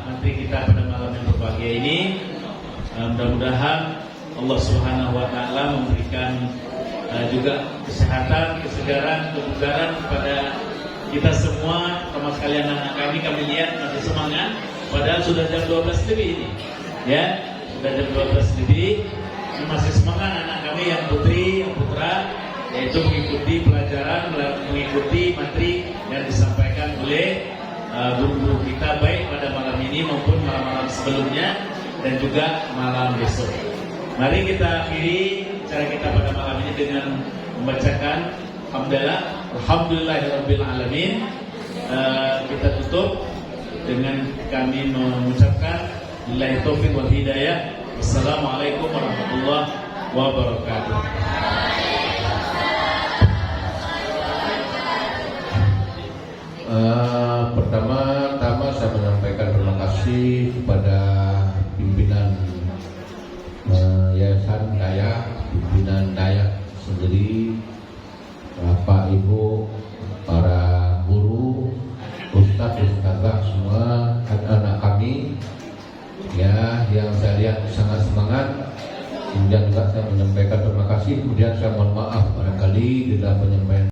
materi kita pada malam yang berbahagia ini. Mudah-mudahan Allah Subhanahu wa taala memberikan juga kesehatan, kesegaran, kebugaran kepada kita semua, sama sekali anak-anak kami lihat masih semangat, padahal sudah jam 12 lebih ini. Ya, sudah jam 12 lebih, ini masih semangat anak kami yang putri, yang putra, yaitu mengikuti pelajaran, mengikuti materi yang disampaikan oleh guru-guru kita, baik pada malam ini maupun malam-malam sebelumnya dan juga malam besok. Mari kita akhiri cara kita pada malam ini dengan membacakan Alhamdulillahirabbil alamin. Kita tutup dengan kami mengucapkan billahi taufiq wal hidayah. Wassalamualaikum warahmatullahi wabarakatuh. Pertama-tama saya menyampaikan terima kasih kepada pimpinan Yayasan Dayak, pimpinan Dayak sendiri, Bapak Ibu, para guru, ustadzah semua, anak-anak kami ya yang saya lihat sangat semangat. Kemudian juga saya menyampaikan terima kasih. Kemudian saya mohon maaf barangkali di dalam penyampaian